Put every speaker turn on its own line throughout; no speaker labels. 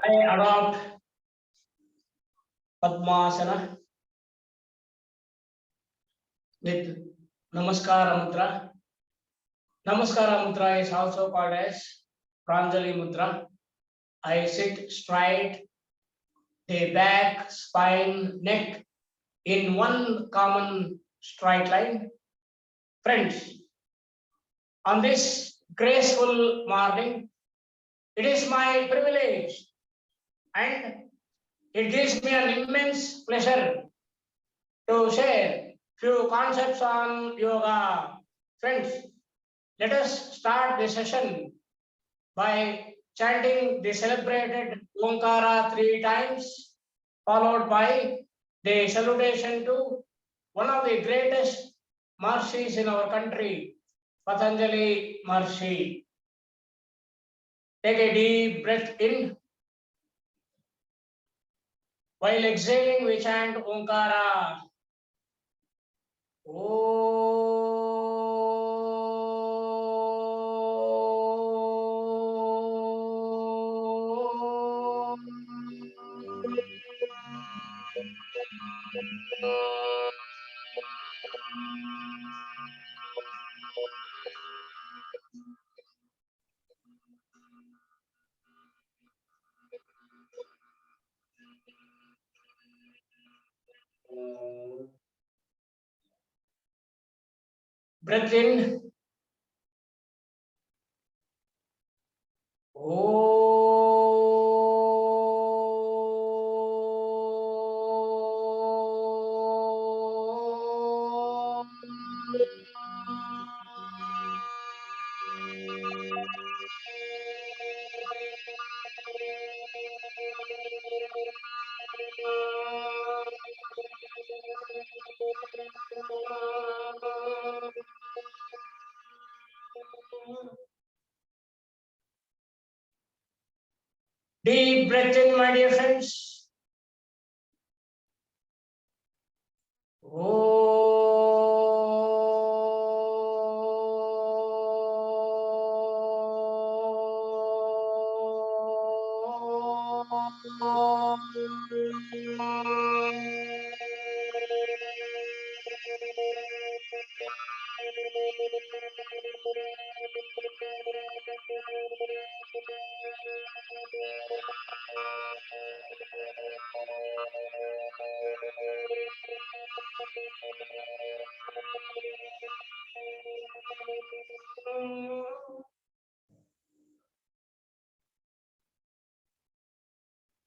I adopt Padmasana with Namaskara Mudra. Namaskara Mudra is also called as Pranjali Mudra. I sit straight, the back, spine, neck in one common straight line. Friends, on this graceful morning, it is my privilege and it gives me an immense pleasure to share few concepts on yoga. Friends, let us start the session by chanting the celebrated Omkara 3 times, followed by the salutation to one of the greatest Marshis in our country, Patanjali Marshi. Take a deep breath in. While exhaling, we chant Omkara. Breath in. Deep breath in, my dear friends.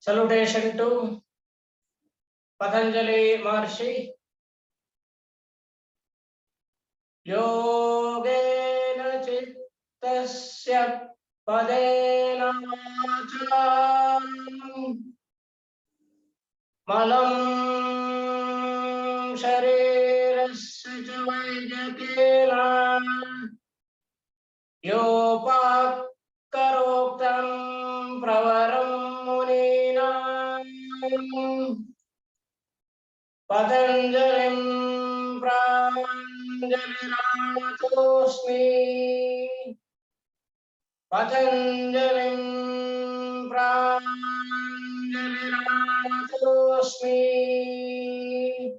Salutation to Patanjali Maharshi. Yogena Chittasya Padena Vacham Malam Sharirasya cha Vaidyakhela Yopakaroktam Pravaram Muninam Patanjalim Pranjaliratosmi Patanjalim Pranjaliratosmi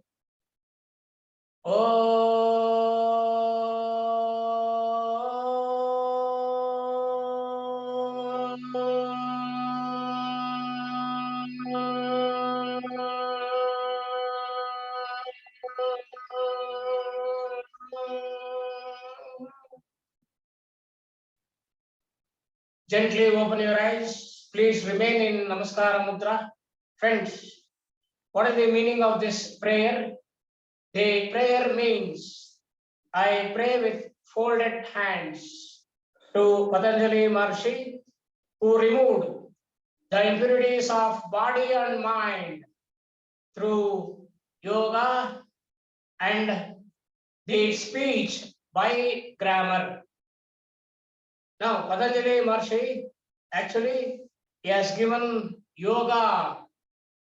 Gently open your eyes. Please remain in Namaskara Mudra. Friends, what is the meaning of this prayer? The prayer means I pray with folded hands to Patanjali Maharshi, who removed the impurities of body and mind through yoga and the speech by grammar. Now, Patanjali Maharshi actually he has given yoga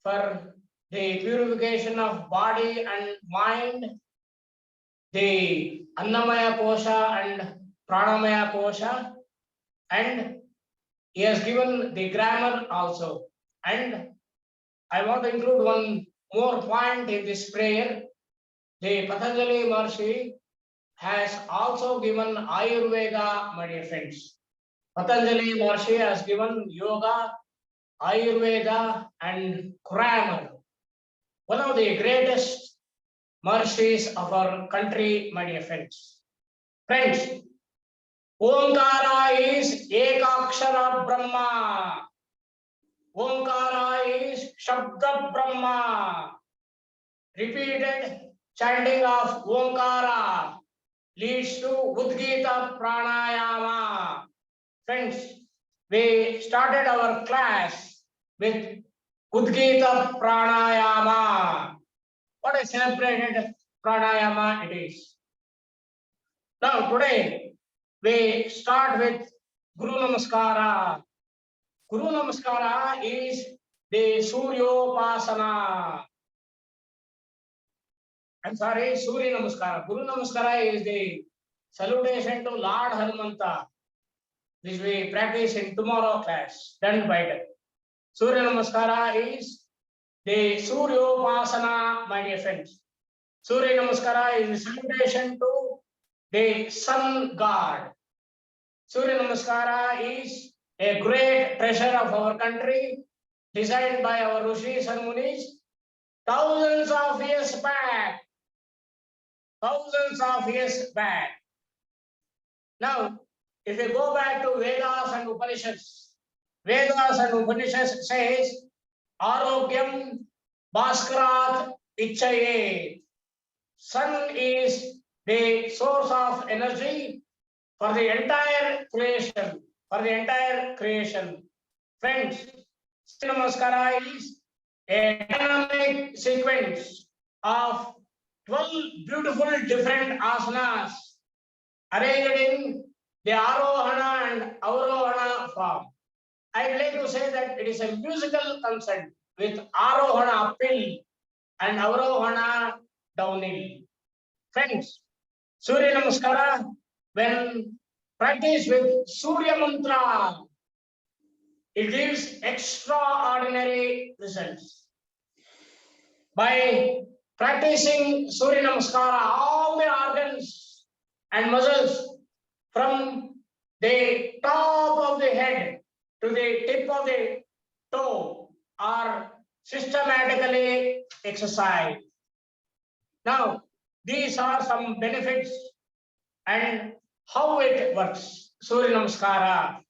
for the purification of body and mind, the Annamaya Kosha and Pranamaya Kosha, and he has given the grammar also. And I want to include one more point in this prayer. The Patanjali Maharshi has also given Ayurveda, my dear friends. Patanjali Maharshi has given yoga, Ayurveda, and grammar. One of the greatest Maharshis of our country, my dear friends. Friends, Omkara is Ekakshara Brahma. Omkara is Shabda Brahma. Repeated chanting of Omkara leads to Udgeeta Pranayama. Friends, we started our class with Udgeeta Pranayama. What a celebrated pranayama it is. Now today we start with Guru Namaskara. Guru Namaskara is the Suryopasana. I'm sorry, Surya Namaskara. Guru Namaskara is the salutation to Lord Hanumanta, which we practice in tomorrow class, done by them. Surya Namaskara is the Suryopasana, my dear friends. Surya Namaskara is a salutation to the sun god. Surya Namaskara is a great treasure of our country, designed by our Rishis and Munis thousands of years back. Thousands of years back. Now, if you go back to Vedas and Upanishads, Vedas and Upanishads says, Arogyam Bhaskarat Ichaye. Sun is the source of energy for the entire creation. For the entire creation. Friends, Namaskara is a dynamic sequence of 12 beautiful different asanas arranged in the Arohana and Avarohana form. I'd like to say that it is a musical concert with Arohana uphill and Avarohana downhill. Friends, Surya Namaskara, when practiced with Surya Mantra, it gives extraordinary results. By practicing Surya Namaskara, all the organs and muscles from the top of the head to the tip of the toe are systematically exercised. Now, these are some benefits and how it works. Surya Namaskara.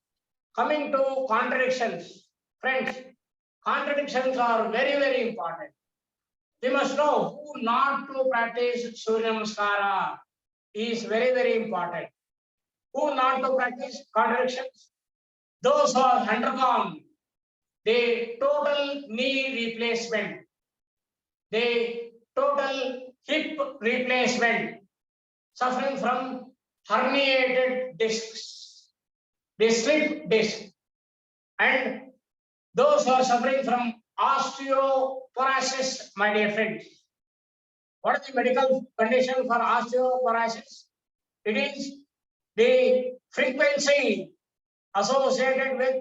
Coming to contradictions, friends, contradictions are very, very important. We must know who not to practice Surya Namaskara is very, very important. Who not to practice contradictions? Those who have undergone the total knee replacement, the total hip replacement, suffering from herniated discs, the slip disc, and those who are suffering from osteoporosis, my dear friends. What is the medical condition for osteoporosis? It is the frequency associated with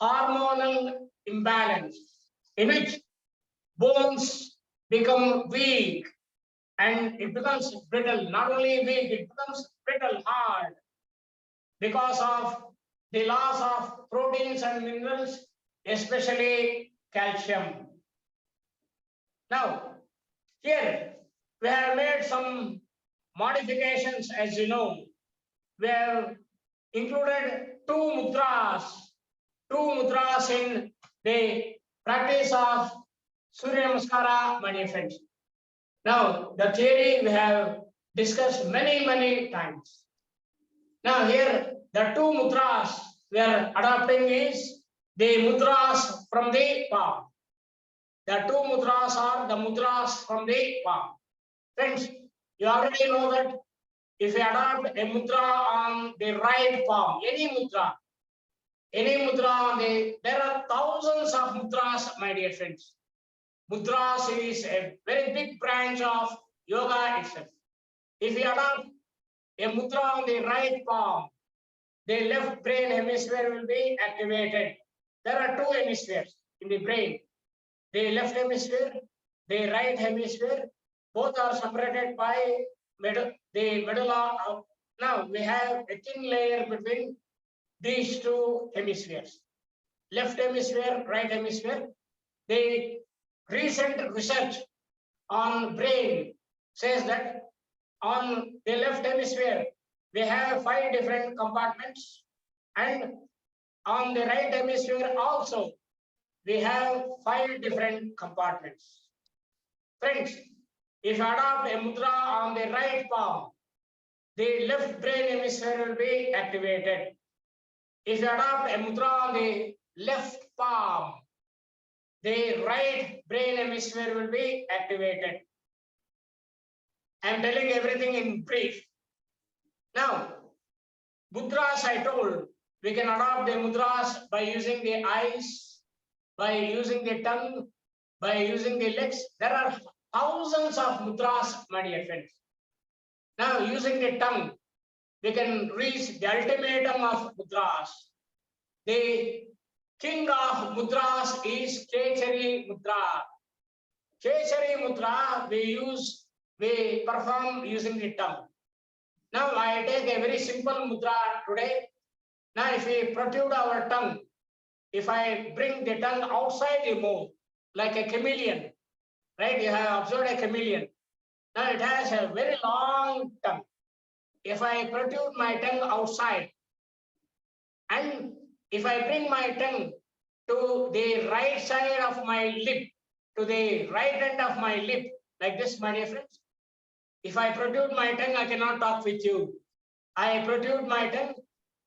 hormonal imbalance, in which bones become weak and it becomes brittle. Not only weak, it becomes brittle, hard, because of the loss of proteins and minerals, especially calcium. Now, here we have made some modifications, as you know. We have included two mudras in the practice of Surya Namaskara, my dear friends. Now, the theory we have discussed many, many times. Now, here the two mudras we are adopting is the mudras from the palm. The two mudras are the mudras from the palm. Friends, you already know that if you adopt a mudra on the right palm, any mudra on the, there are thousands of mudras, my dear friends. Mudras is a very big branch of yoga itself. If you adopt a mudra on the right palm, the left brain hemisphere will be activated. There are two hemispheres. in the brain. The left hemisphere, the right hemisphere, both are separated by the medulla. Now we have a thin layer between these two hemispheres. Left hemisphere, right hemisphere. The recent research on brain says that on the left hemisphere, we have 5 different compartments, and on the right hemisphere also, we have 5 different compartments. Friends, if you adopt a mudra on the right palm, the left brain hemisphere will be activated. If you adopt a mudra on the left palm, the right brain hemisphere will be activated. I am telling everything in brief. Now, mudras I told, we can adopt the mudras by using the eyes, by using the tongue, by using the legs. There are thousands of mudras, my dear friends. Now, using the tongue, we can reach the ultimatum of mudras. The king of mudras is Kechari mudra. Kechari mudra we perform using the tongue. Now I take a very simple mudra today. Now if we protrude our tongue, if I bring the tongue outside the mouth, like a chameleon, right? You have observed a chameleon. Now it has a very long tongue. If I protrude my tongue outside, and if I bring my tongue to the right side of my lip, to the right end of my lip, like this, my dear friends. If I protrude my tongue, I cannot talk with you. I protrude my tongue,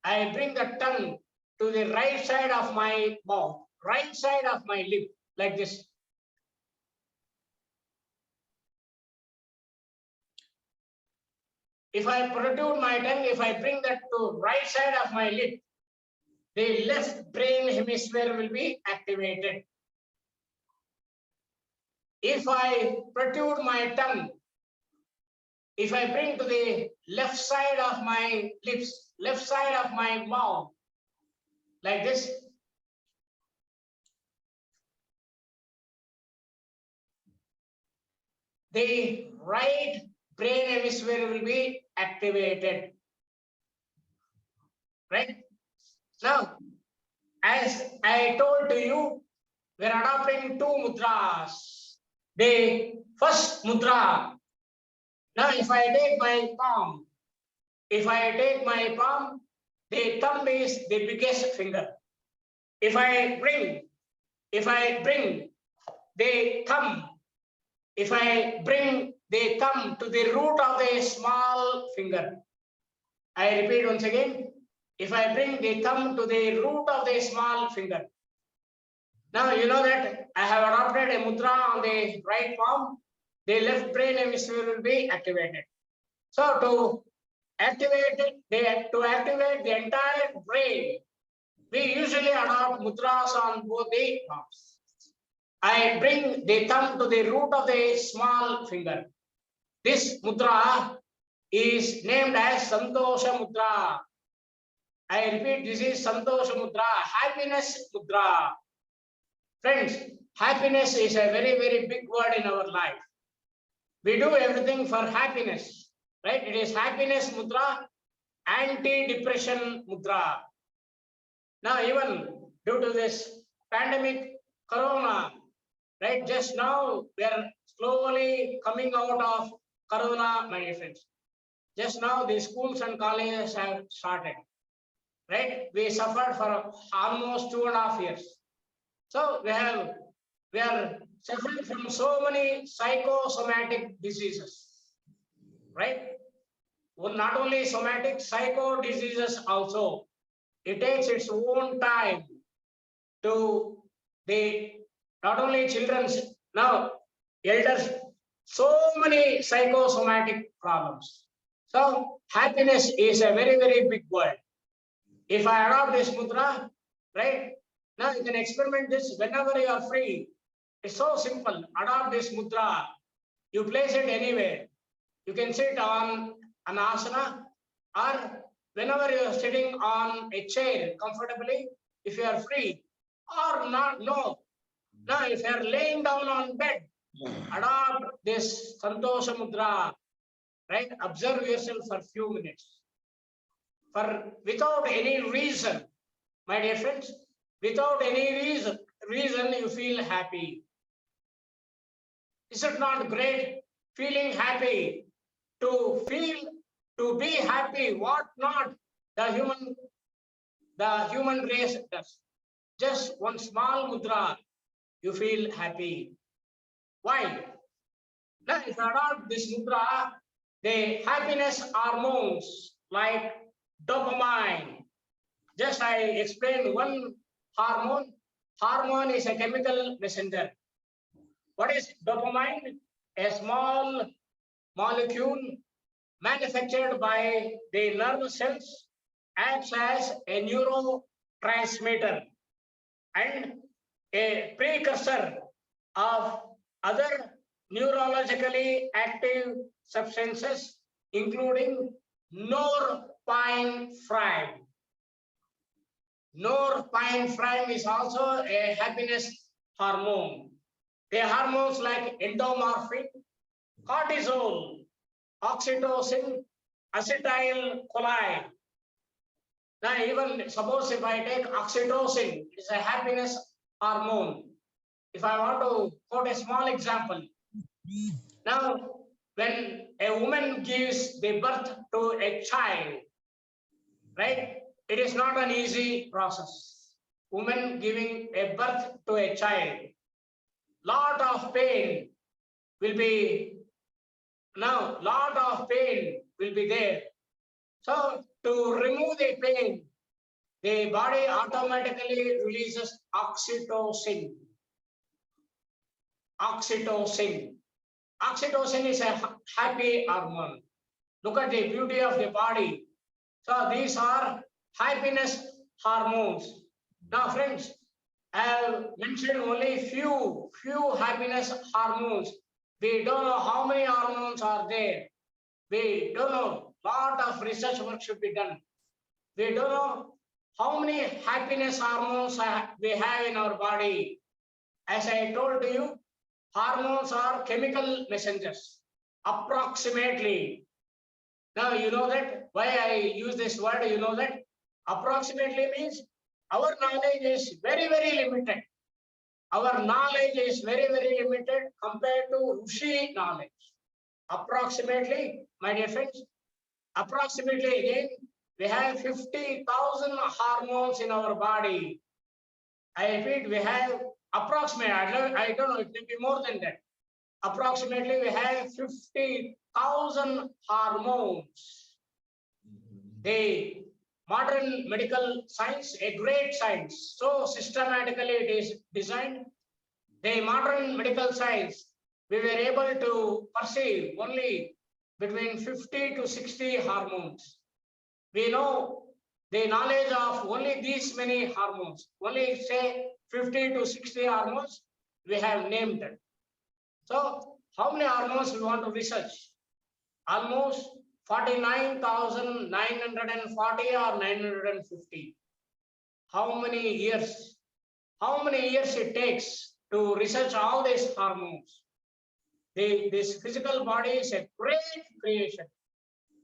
I bring the tongue to the right side of my mouth, right side of my lip, like this. If I protrude my tongue, if I bring that to right side of my lip, the left brain hemisphere will be activated. If I protrude my tongue, if I bring to the left side of my lips, left side of my mouth, like this, the right brain hemisphere will be activated. Right? Now, as I told to you, we are adopting 2 mudras. The first mudra. Now, if I take my palm, the thumb is the biggest finger. If I bring the thumb, to the root of the small finger. I repeat once again. If I bring the thumb to the root of the small finger. Now you know that I have adopted a mudra on the right palm. The left brain hemisphere will be activated. So to activate the entire brain, we usually adopt mudras on both the palms. I bring the thumb to the root of the small finger. This mudra is named as Santosha mudra. I repeat, this is Santosha mudra, happiness mudra. Friends, happiness is a very, very big word in our life. We do everything for happiness, right? It is happiness mudra, anti-depression mudra. Now, even due to this pandemic, corona, right? Just now, we are slowly coming out of corona, my dear friends. Just now, the schools and colleges have started, right? We suffered for almost 2.5 years. So we are suffering from so many psychosomatic diseases, right? Well, not only somatic, psycho diseases also. It takes its own time to not only children's, now elders, so many psychosomatic problems. So happiness is a very, very big word. If I adopt this mudra, right? Now you can experiment this whenever you are free. It's so simple. Adopt this mudra. You place it anywhere. You can sit on an asana, or whenever you are sitting on a chair comfortably, if you are free, or not, no. Now, if you are laying down on bed, adopt this Santosha Mudra, right? Observe yourself for a few minutes. Without any reason, my dear friends, without any reason you feel happy. Is it not great? Feeling happy, to be happy, what not the human race does. Just one small mudra, you feel happy. Why? Now, if you adopt this mudra, the happiness hormones like dopamine. Just I explained one hormone. Hormone is a chemical messenger. What is dopamine? A small molecule manufactured by the nerve cells, acts as a neurotransmitter and a precursor of other neurologically active substances, including norepinephrine. Norepinephrine is also a happiness hormone. The hormones like endomorphin, cortisol, oxytocin, acetylcholine. Now, even suppose if I take oxytocin, it's a happiness hormone. If I want to quote a small example, now when a woman gives the birth to a child, right? It is not an easy process. Woman giving a birth to a child, lot of pain will be there. So to remove the pain, the body automatically releases oxytocin. Oxytocin is a happy hormone. Look at the beauty of the body. So these are happiness hormones. Now, friends, I have mentioned only few happiness hormones. We don't know how many hormones are there. We don't know. Lot of research work should be done. We don't know how many happiness hormones we have in our body. As I told you, hormones are chemical messengers. Approximately. Now you know that why I use this word. You know that approximately means our knowledge is very limited. Our knowledge is very limited compared to Rishi knowledge. Approximately, my dear friends, approximately again, we have 50,000 hormones in our body. I repeat, we have approximately, I don't know, it may be more than that. Approximately, we have 50,000 hormones. The modern medical science, a great science, so systematically it is designed. The modern medical science, we were able to perceive only between 50 to 60 hormones. We know the knowledge of only these many hormones, only say 50 to 60 hormones we have named them. So how many hormones we want to research? Almost 49,940 or 950. How many years? How many years it takes to research all these hormones? This physical body is a great creation.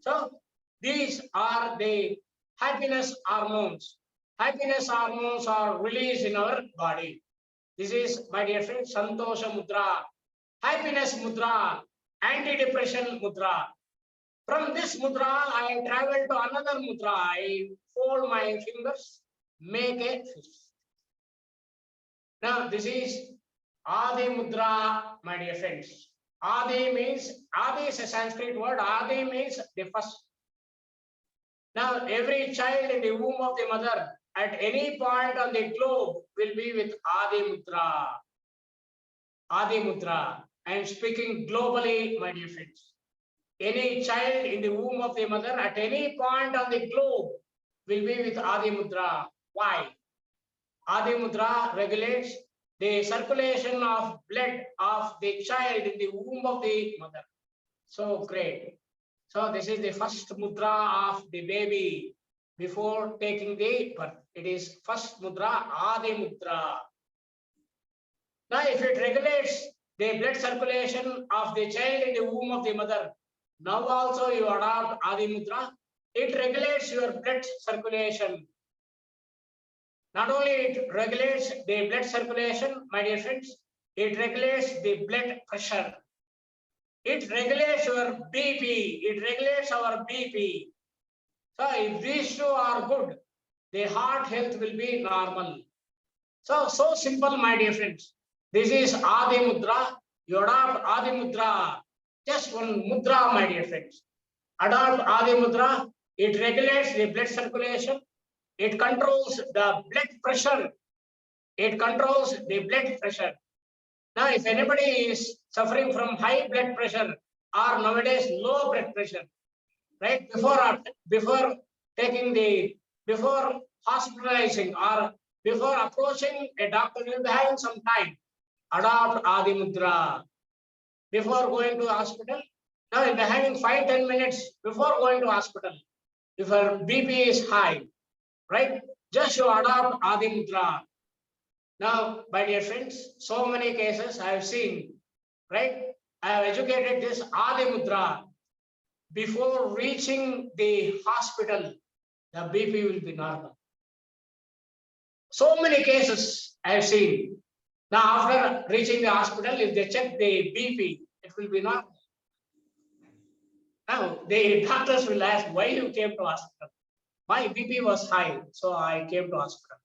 So these are the happiness hormones. Happiness hormones are released in our body. This is, my dear friend, Santosha Mudra, happiness mudra, anti-depression mudra. From this mudra, I travel to another mudra. I fold my fingers, make a fist. Now, this is Adi mudra, my dear friends. Adi is a Sanskrit word. Adi means the first. Now, every child in the womb of the mother at any point on the globe will be with Adi mudra. Adi mudra. I am speaking globally, my dear friends. Any child in the womb of the mother at any point on the globe will be with Adi mudra. Why? Adi mudra regulates the circulation of blood of the child in the womb of the mother. So great. So this is the first mudra of the baby before taking the birth. It is first mudra, Adi mudra. Now, if it regulates the blood circulation of the child in the womb of the mother, now also you adopt Adi Mudra. It regulates your blood circulation. Not only it regulates the blood circulation, my dear friends, it regulates the blood pressure. It regulates your BP. It regulates our BP. So if these two are good, the heart health will be normal. So simple, my dear friends. This is Adi Mudra. You adopt Adi Mudra. Just one mudra, my dear friends. Adopt Adi Mudra. It regulates the blood circulation. It controls the blood pressure. It controls the blood pressure. Now, if anybody is suffering from high blood pressure or nowadays low blood pressure, right? Before hospitalizing or before approaching a doctor, you'll be having some time. Adopt Adi Mudra. Before going to hospital, now you'll be having 5-10 minutes before going to hospital. If your BP is high, right? Just you adopt Adi Mudra. Now, my dear friends, so many cases I have seen, right? I have educated this Adi Mudra. Before reaching the hospital, the BP will be normal. So many cases I have seen. Now, after reaching the hospital, if they check the BP, it will be normal. Now, the doctors will ask, why you came to hospital? My BP was high, so I came to hospital.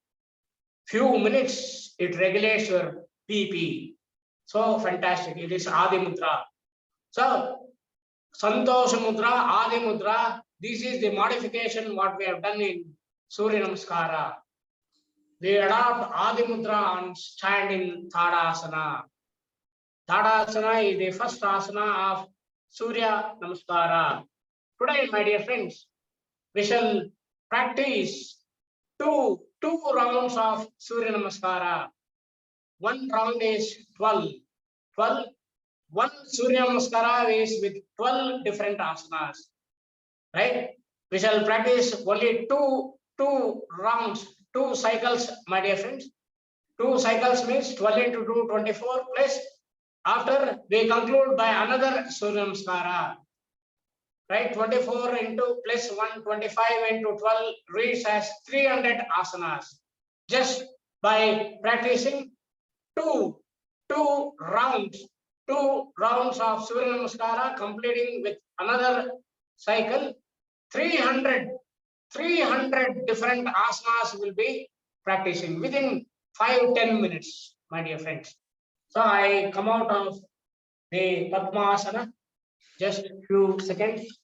Few minutes, it regulates your BP. So fantastic. It is Adi Mudra. So, Santosha Mudra, Adi Mudra, this is the modification what we have done in Surya Namaskara. We adopt Adi Mudra and stand in Tadasana. Tadasana is the first asana of Surya Namaskara. Today, my dear friends, we shall practice two rounds of Surya Namaskara. One round is 12. One Surya Namaskara is with 12 different asanas. Right? We shall practice only two rounds, 2 cycles, my dear friends. 2 cycles means 12 into 2, 24 plus. After we conclude by another Surya Namaskara. Right? 24 into plus 1, 25 into 12 reads as 300 asanas. Just by practicing two rounds of Surya Namaskara, completing with another cycle, 300 different asanas will be practicing within 5-10 minutes, my dear friends. So I come out of the Padmasana. Just a few seconds.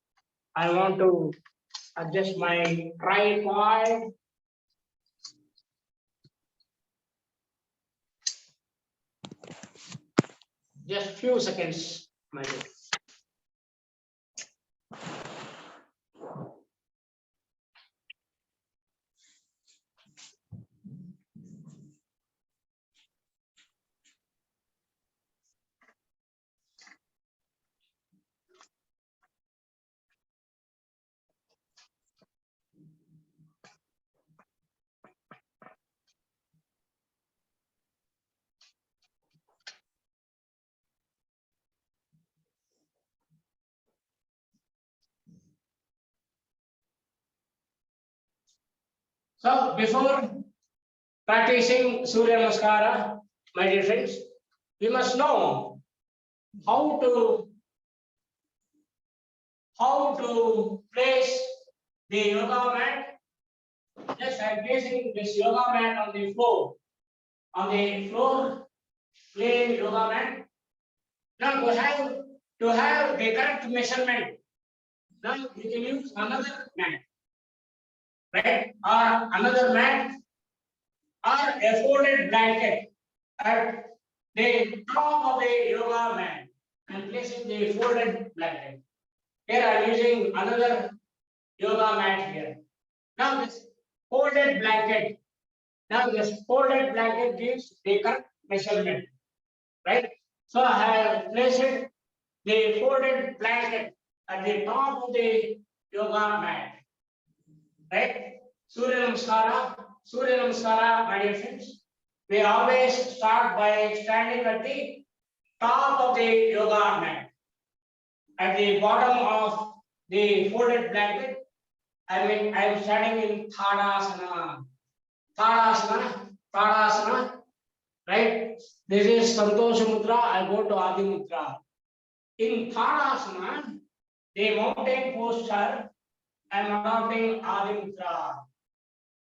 I want to adjust my tripod. Just few seconds, my dear. So before practicing Surya Namaskara, my dear friends, we must know how to place the yoga mat. Just I'm placing this yoga mat on the floor. Plain yoga mat. Now to have the correct measurement, now you can use another mat, right? Or another mat or a folded blanket at the top of the yoga mat and placing the folded blanket. Here I am using another yoga mat here. Now this folded blanket gives the correct measurement, right? So I have placed the folded blanket at the top of the yoga mat, right? Surya Namaskara, my dear friends. we always start by standing at the top of the yoga mat. At the bottom of the folded blanket, I am standing in Tadasana. Tadasana, right? This is Santosha Mudra. I go to Adi Mudra. In Tadasana, the mountain posture, I am adopting Adi Mudra.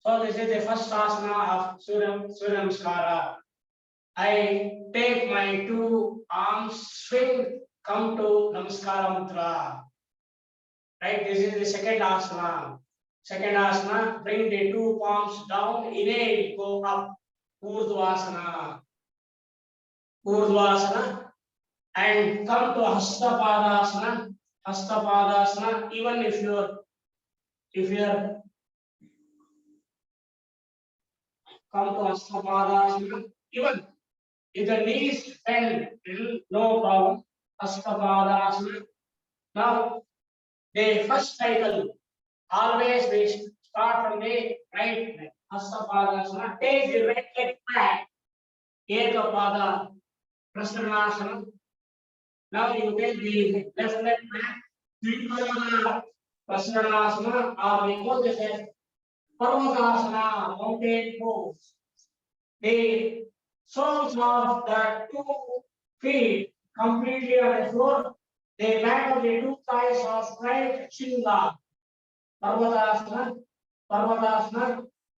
So this is the first asana of Surya Namaskara. I take my two arms, swing, come to Namaskara Mudra. Right, this is the second asana. Second asana, bring the two palms down, inhale, go up, Urdhvasana. Urdhvasana, and come to Hastapadasana. Hastapadasana, even if you're come to Hastapadasana, even if the knees bend, no problem. Hastapadasana. Now, the first cycle, always we start from the right leg. Hastapadasana. Take the right leg back. Ekapada Prasanasana. Now you take the left leg back. Tripada Prasanasana, or we call this as Parvatasana, mountain pose. The soles of the two feet completely on the floor. The back of the two thighs are straight, Shinga. Parvatasana.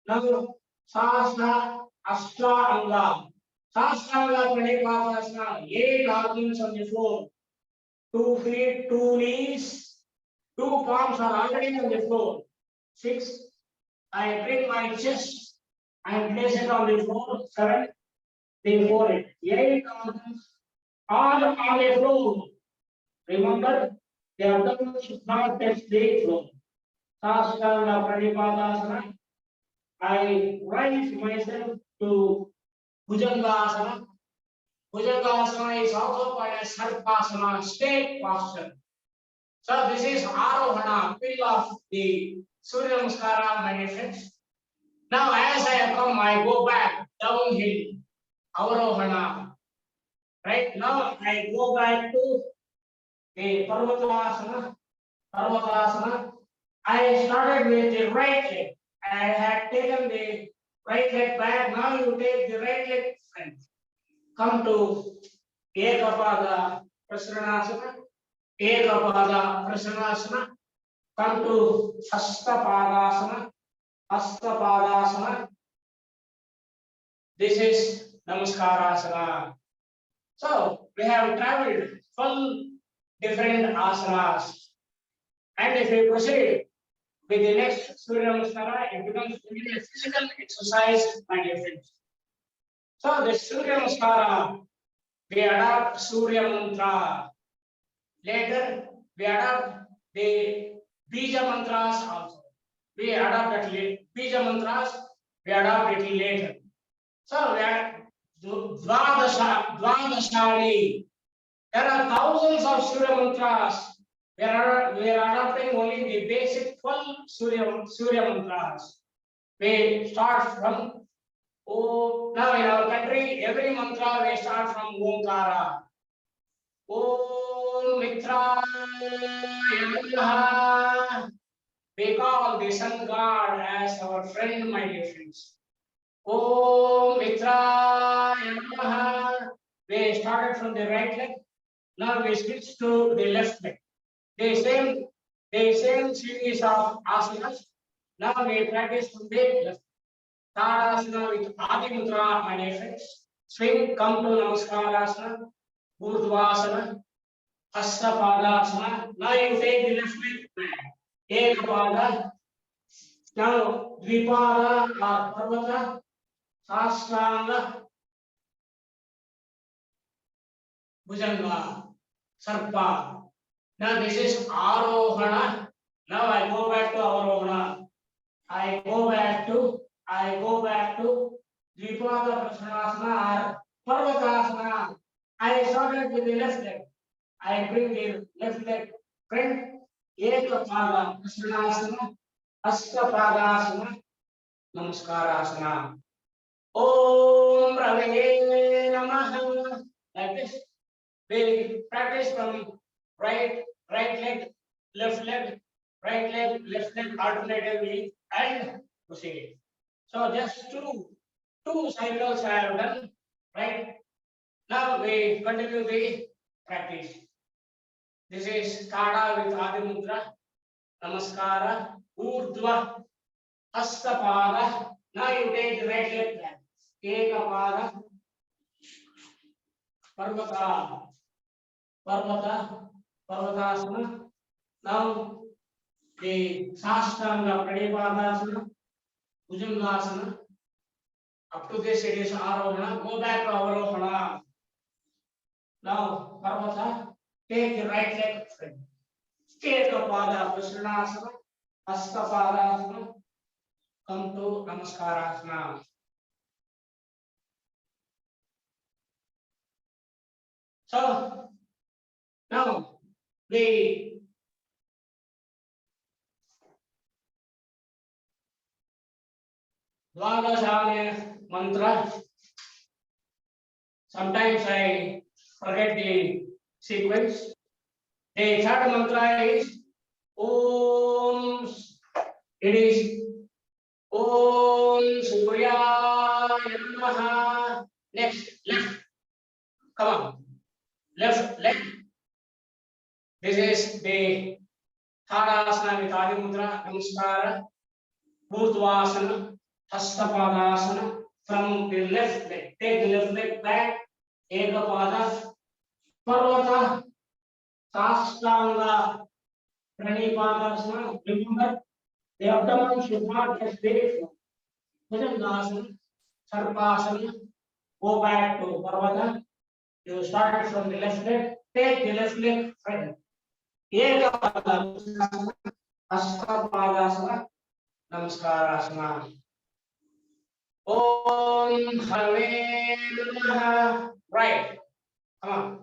Now, Sasana, Ashtanga. Sasana Pranayama, 8 organs on the floor. 2 feet, 2 knees, 2 palms are already on the floor. 6. I bring my chest and place it on the floor. 7. The forehead. 8 organs all on the floor. Remember, the abdomen should not touch the floor. Sasana Pranayama. I rise myself to Bhujangasana. Bhujangasana is also called as Sarpasana, state posture. So this is Arohana, middle of the Surya Namaskara, my dear friends. Now as I have come, I go back downhill, Avarohana. Right now I go back to the Parvatasana. I started with the right leg. I had taken the right leg back. Now you take the right leg front. Come to Ekapada Prasanasana. Ekapada Prasanasana. Come to Hastapadasana. Hastapadasana. This is Namaskarasana. So we have traveled 12 different asanas. And if we proceed with the next Surya Namaskara, it becomes really a physical exercise, my dear friends. So the Surya Namaskara, we adopt Surya Mantra. Later, we adopt the Bija Mantras also. We adopt that Bija Mantras, we adopt it later. So we are Dvadashani. There are thousands of Surya Mantras. We are adopting only the basic 12 Surya Mantras. We start from now in our country, every mantra we start from Omkara. Om Mitra. We call the sun god as our friend, my dear friends. Om Mitra. We started from the right leg. Now we switch to the left leg. The same series of asanas. Now we practice from the left. Tadasana with Adi Mudra, my dear friends. Swing, come to Namaskarasana, Urdhvasana, Hastapadasana. Now you take the left leg back. Ekapada. Now Dvipada or Parvata, Sastanga, Bhujanga, Sarpa. Now this is Arohana. Now I go back to Avarohana. I go back to Dvipada Prasanasana or Parvatasana. I started with the left leg. I bring the left leg front. Ekapada Prasanasana, Hastapadasana, Namaskarasana. Om Pranayama Namaha. Like this. We practice from right leg, left leg, right leg, left leg alternatively and proceed. So just two cycles I have done, right? Now we continue the practice. This is Tada with Adi Mudra, Namaskara, Urdhva, Hastapada. Now you take the right leg back. Ekapada, Parvata, Parvata, Parvatasana. Now the Sastanga Pranipadasana, Bhujangasana. Up to this it is Arohana. Go back to Avarohana. Now Parvata, take the right leg front. Ekapada, Prashanasana, Hastapadasana. Come to Namaskara. So now the Dvadasana mantra. Sometimes I forget the sequence. The third mantra is Om. It is Om Surya Namaha. Next, left. Come on. Left leg. This is the Thadasana with Adi Mudra. Namaskara. Urdhvasana. Hastapadasana. From the left leg. Take the left leg back. Ekapada. Parvata. Sastanga. Pranipadasana. Remember, the abdomen should not get big. Bhujangasana. Sarpasana. Go back to Parvata. You start from the left leg. Take the left leg front. Ekapada. Hastapadasana. Namaskara. Om Harve Namaha. Right. Come on.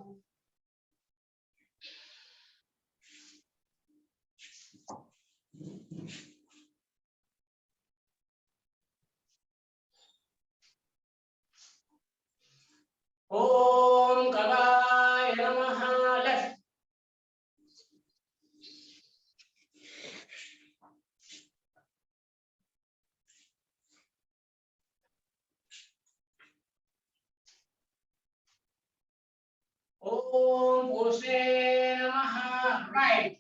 Om Kalaya Namaha. Left. Om Koshe Namaha. Right.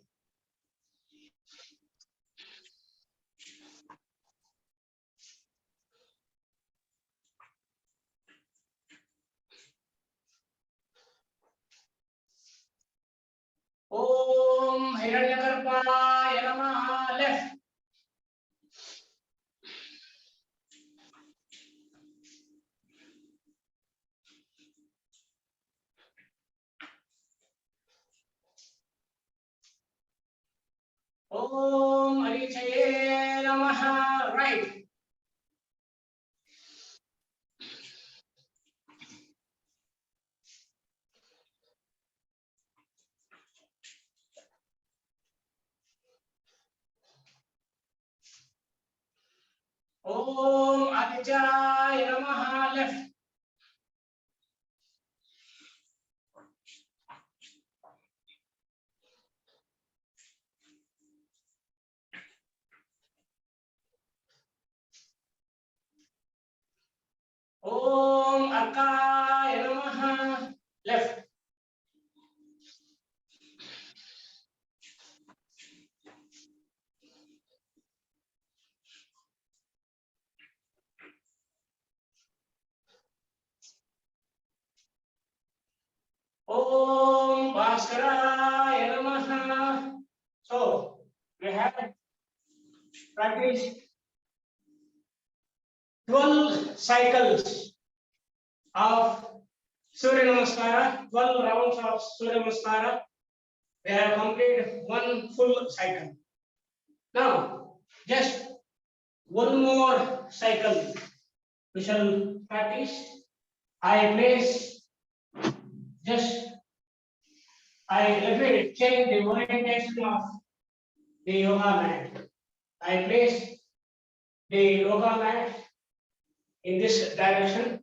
Om Hiranyagarbhaya Namaha. Left. Om Arichaye Namaha. Right. Om Aditya Namaha. Left. Om Arkaya Namaha. Left. Om Bhaskaraya Namaha. So we have practiced 12 cycles of Surya Namaskara, 12 rounds of Surya Namaskara. We have completed one full cycle. Now, just one more cycle we shall practice. I place let me change the orientation of the yoga mat. I place the yoga mat in this direction.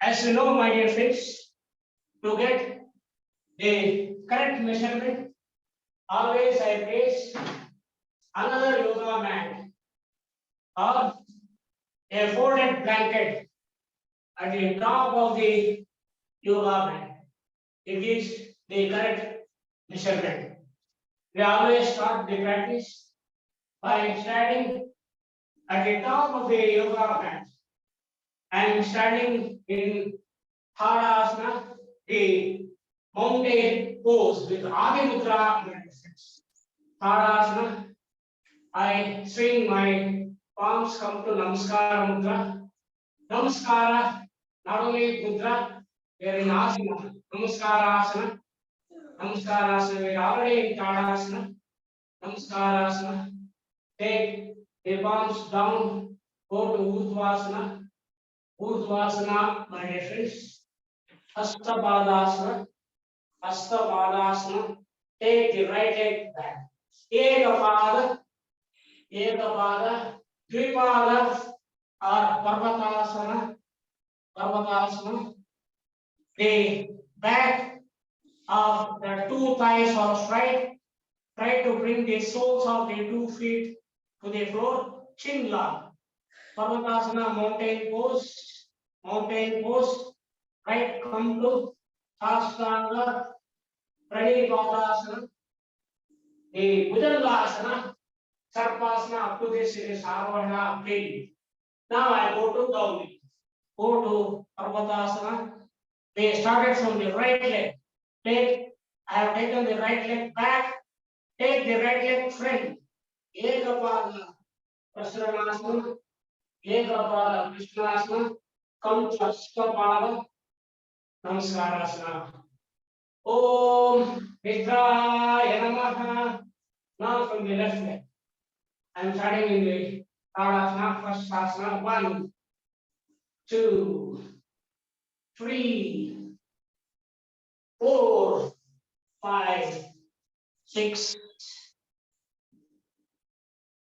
As you know, my dear friends, to get the correct measurement, always I place another yoga mat or a folded blanket at the top of the yoga mat. It gives the correct measurement. We always start the practice by standing at the top of the yoga mat. I am standing in Thadasana, the mountain pose with Adi Mudra manifest. Thadasana, I swing my palms, come to Namaskara Mudra. Namaskara, not only Mudra, we are in Asana. Namaskara Asana. Namaskara Asana, we are already in Tadasana. Namaskara Asana. Take the palms down, go to Urdhvasana. Urdhvasana, my dear friends. Hasta Padasana. Take the right leg back. Ekapada, Dvipada, or Parvatasana. The back of the two thighs are straight. Try to bring the soles of the 2 feet to the floor. Chinla. Parvatasana, mountain pose. Right, come to Ashtanga, Pranayama, the Bhujangasana, Sarpasana, up to this is Sarvana Pili. Now I go to Gauri. Go to Parvatasana. They started from the right leg. I have taken the right leg back. Take the right leg front. Ekapada Prasranasana. Ekapada Krishnasana. Come to Ashtapada. Namaskara. Om Nidra Namaha. Now from the left leg. I am starting in the Tadasana, first asana. 1, 2, 3, 4, 5, 6,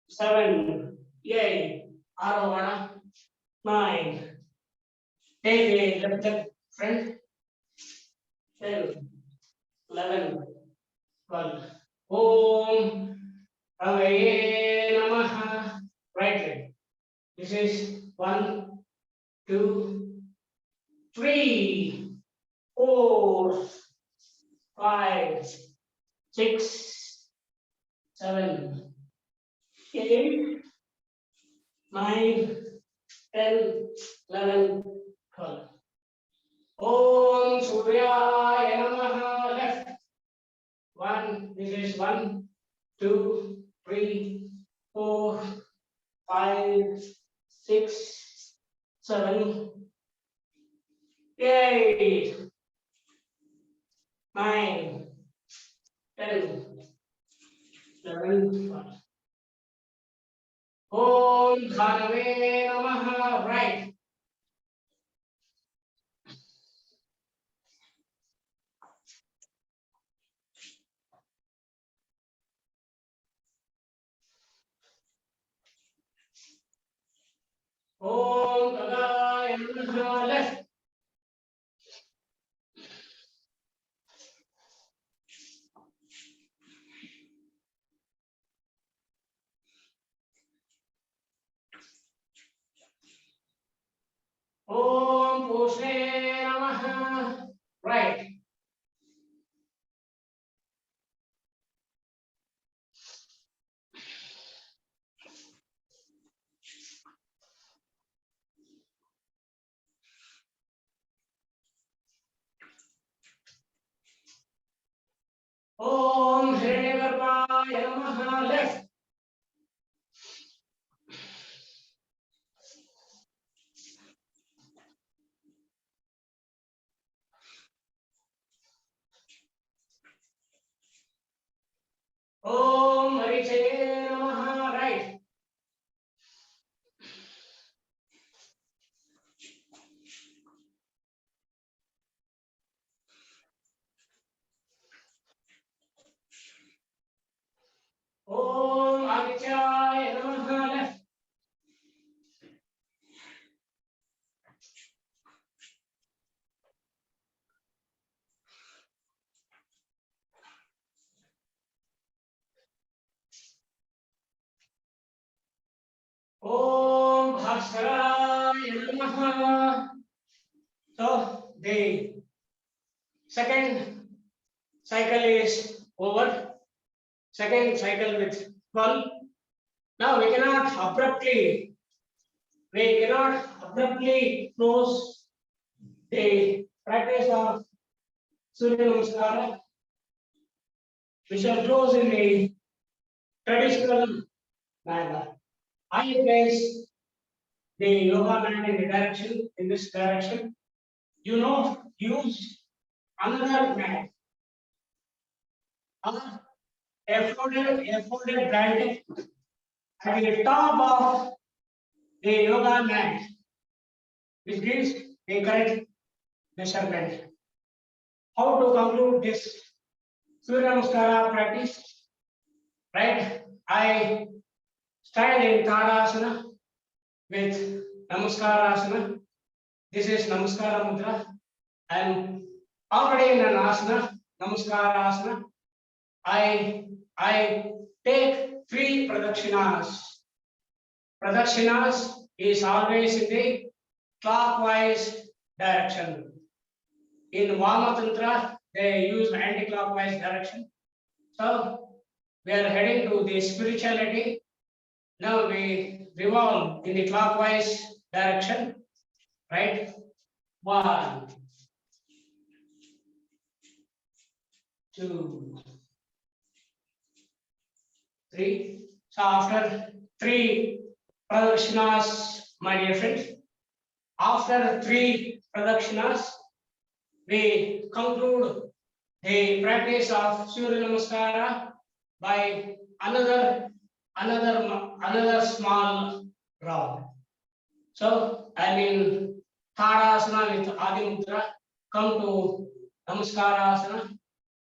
7, 8, Aravana, 9. Take the left leg front. 10, 11, 12. Om Ravaye Namaha. Right leg. This is 1, 2, 3, 4, 5, 6, 7, 8, 9, 10, 11, 12. Om Surya Namaha. Left. 1. This is 1, 2, 3, 4, 5, 6, 7, 8, 9, 10, 11, 12. Om Dhanave Namaha. Right. Om Kadaya Namaha. Left. Om Pushne Namaha. Right. Om Hiranyagarbhaya Namaha. Left. Om Hariche Namaha. Right. Om Namaskara Namaha. So the second cycle is over. Second cycle with 12. Now we cannot abruptly close the practice of Surya Namaskara. We shall close in the traditional manner. I place the yoga mat in this direction. Use another mat or a folded blanket at the top of the yoga mat, which gives a correct measurement. How to conclude this Surya Namaskara practice? Right? I stand in Tadasana with Namaskara Asana. This is Namaskara Mudra. I am already in an asana, Namaskara Asana. I take 3 pradakshinas. Pradakshinas is always in the clockwise direction. In Vama Tantra, they use anti-clockwise direction. So we are heading to the spirituality. Now we revolve in the clockwise direction, right? 1, 2, 3. So after 3 pradakshinas, my dear friends, after 3 pradakshinas, we conclude the practice of Surya Namaskara by another small round. So I mean Tadasana with Adi Mudra, come to Namaskara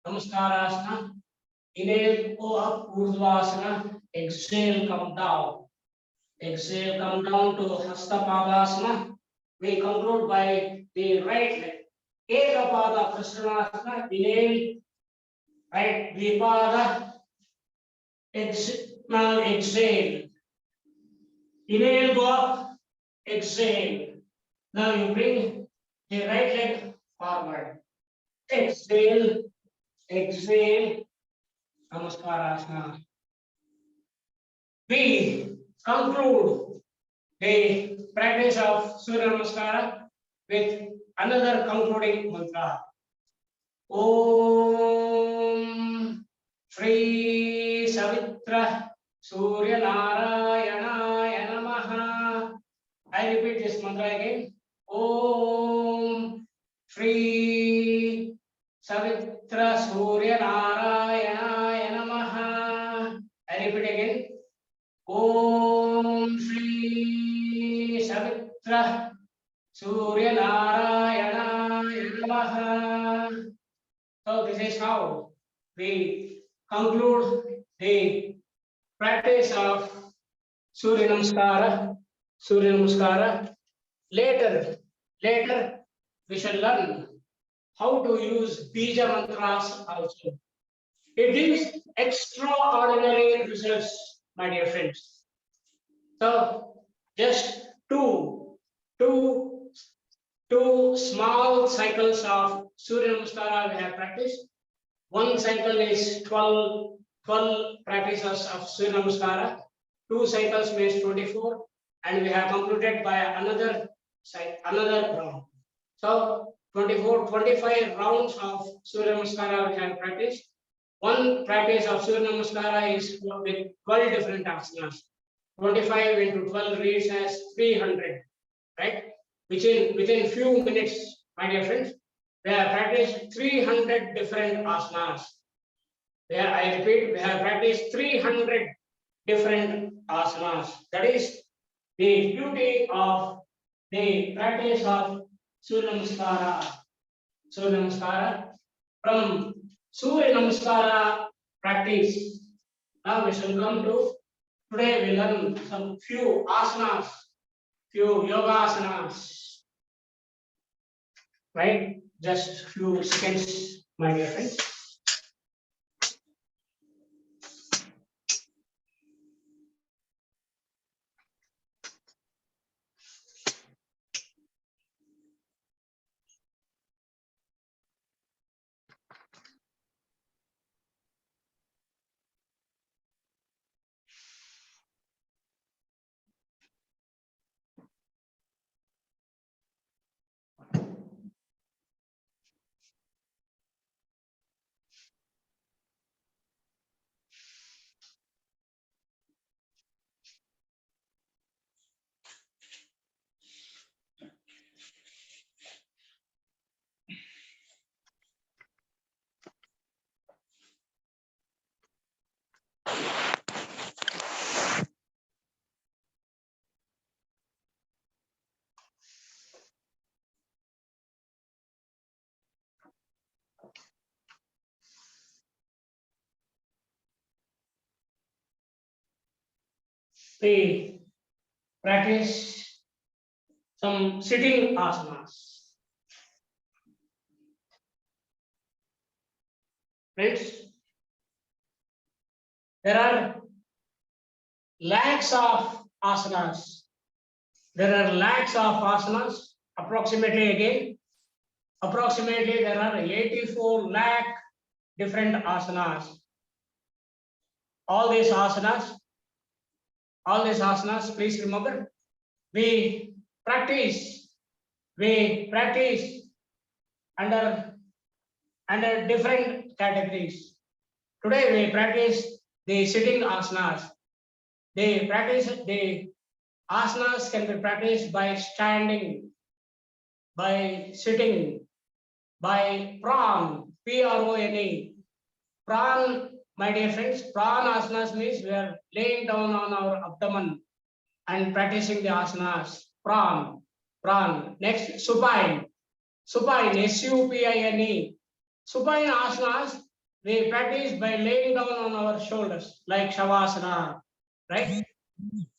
Asana, inhale, go up, Urdhvasana, exhale, come down. Exhale, come down to Hastapadasana. We conclude by the right leg. Ekapada Prashanasana, inhale, right, Vipada, now exhale. Inhale, go up, exhale. Now you bring the right leg forward. Exhale, Namaskara. We conclude the practice of Surya Namaskara with another concluding mantra. Om Shri Savitra Surya Narayana Namaha. I repeat this mantra again. Om Shri Savitra Surya Narayana Namaha. I repeat again. Om Shri Savitra Surya Narayana Namaha. So this is how we conclude the practice of Surya Namaskara. Later, we shall learn how to use Bija mantras also. It gives extraordinary results, my dear friends. So just two small cycles of Surya Namaskara we have practiced. One cycle is 12 practices of Surya Namaskara. 2 cycles means 24, and we have concluded by another round. So 25 rounds of Surya Namaskara we have practiced. One practice of Surya Namaskara is with 12 different asanas. 25 into 12 reads as 300, right? Within few minutes, my dear friends, we have practiced 300 different asanas. I repeat, we have practiced 300 different asanas. That is the beauty of the practice of Surya Namaskara. From Surya Namaskara practice, now we shall come to, today we learn some few asanas, few yoga asanas, right? Just few seconds, my dear friends. we practice some sitting asanas. Friends, there are lakhs of asanas. There are lakhs of asanas. Approximately there are 84 lakh different asanas. All these asanas, please remember, we practice under different categories. Today we practice the sitting asanas. The asanas can be practiced by standing, by sitting, by pran, P-R-O-N-E. Pran, my dear friends, pran asanas means we are laying down on our abdomen and practicing the asanas. Pran. Next, supine, S-U-P-I-N-E. Supine asanas we practice by laying down on our shoulders, like shavasana, right?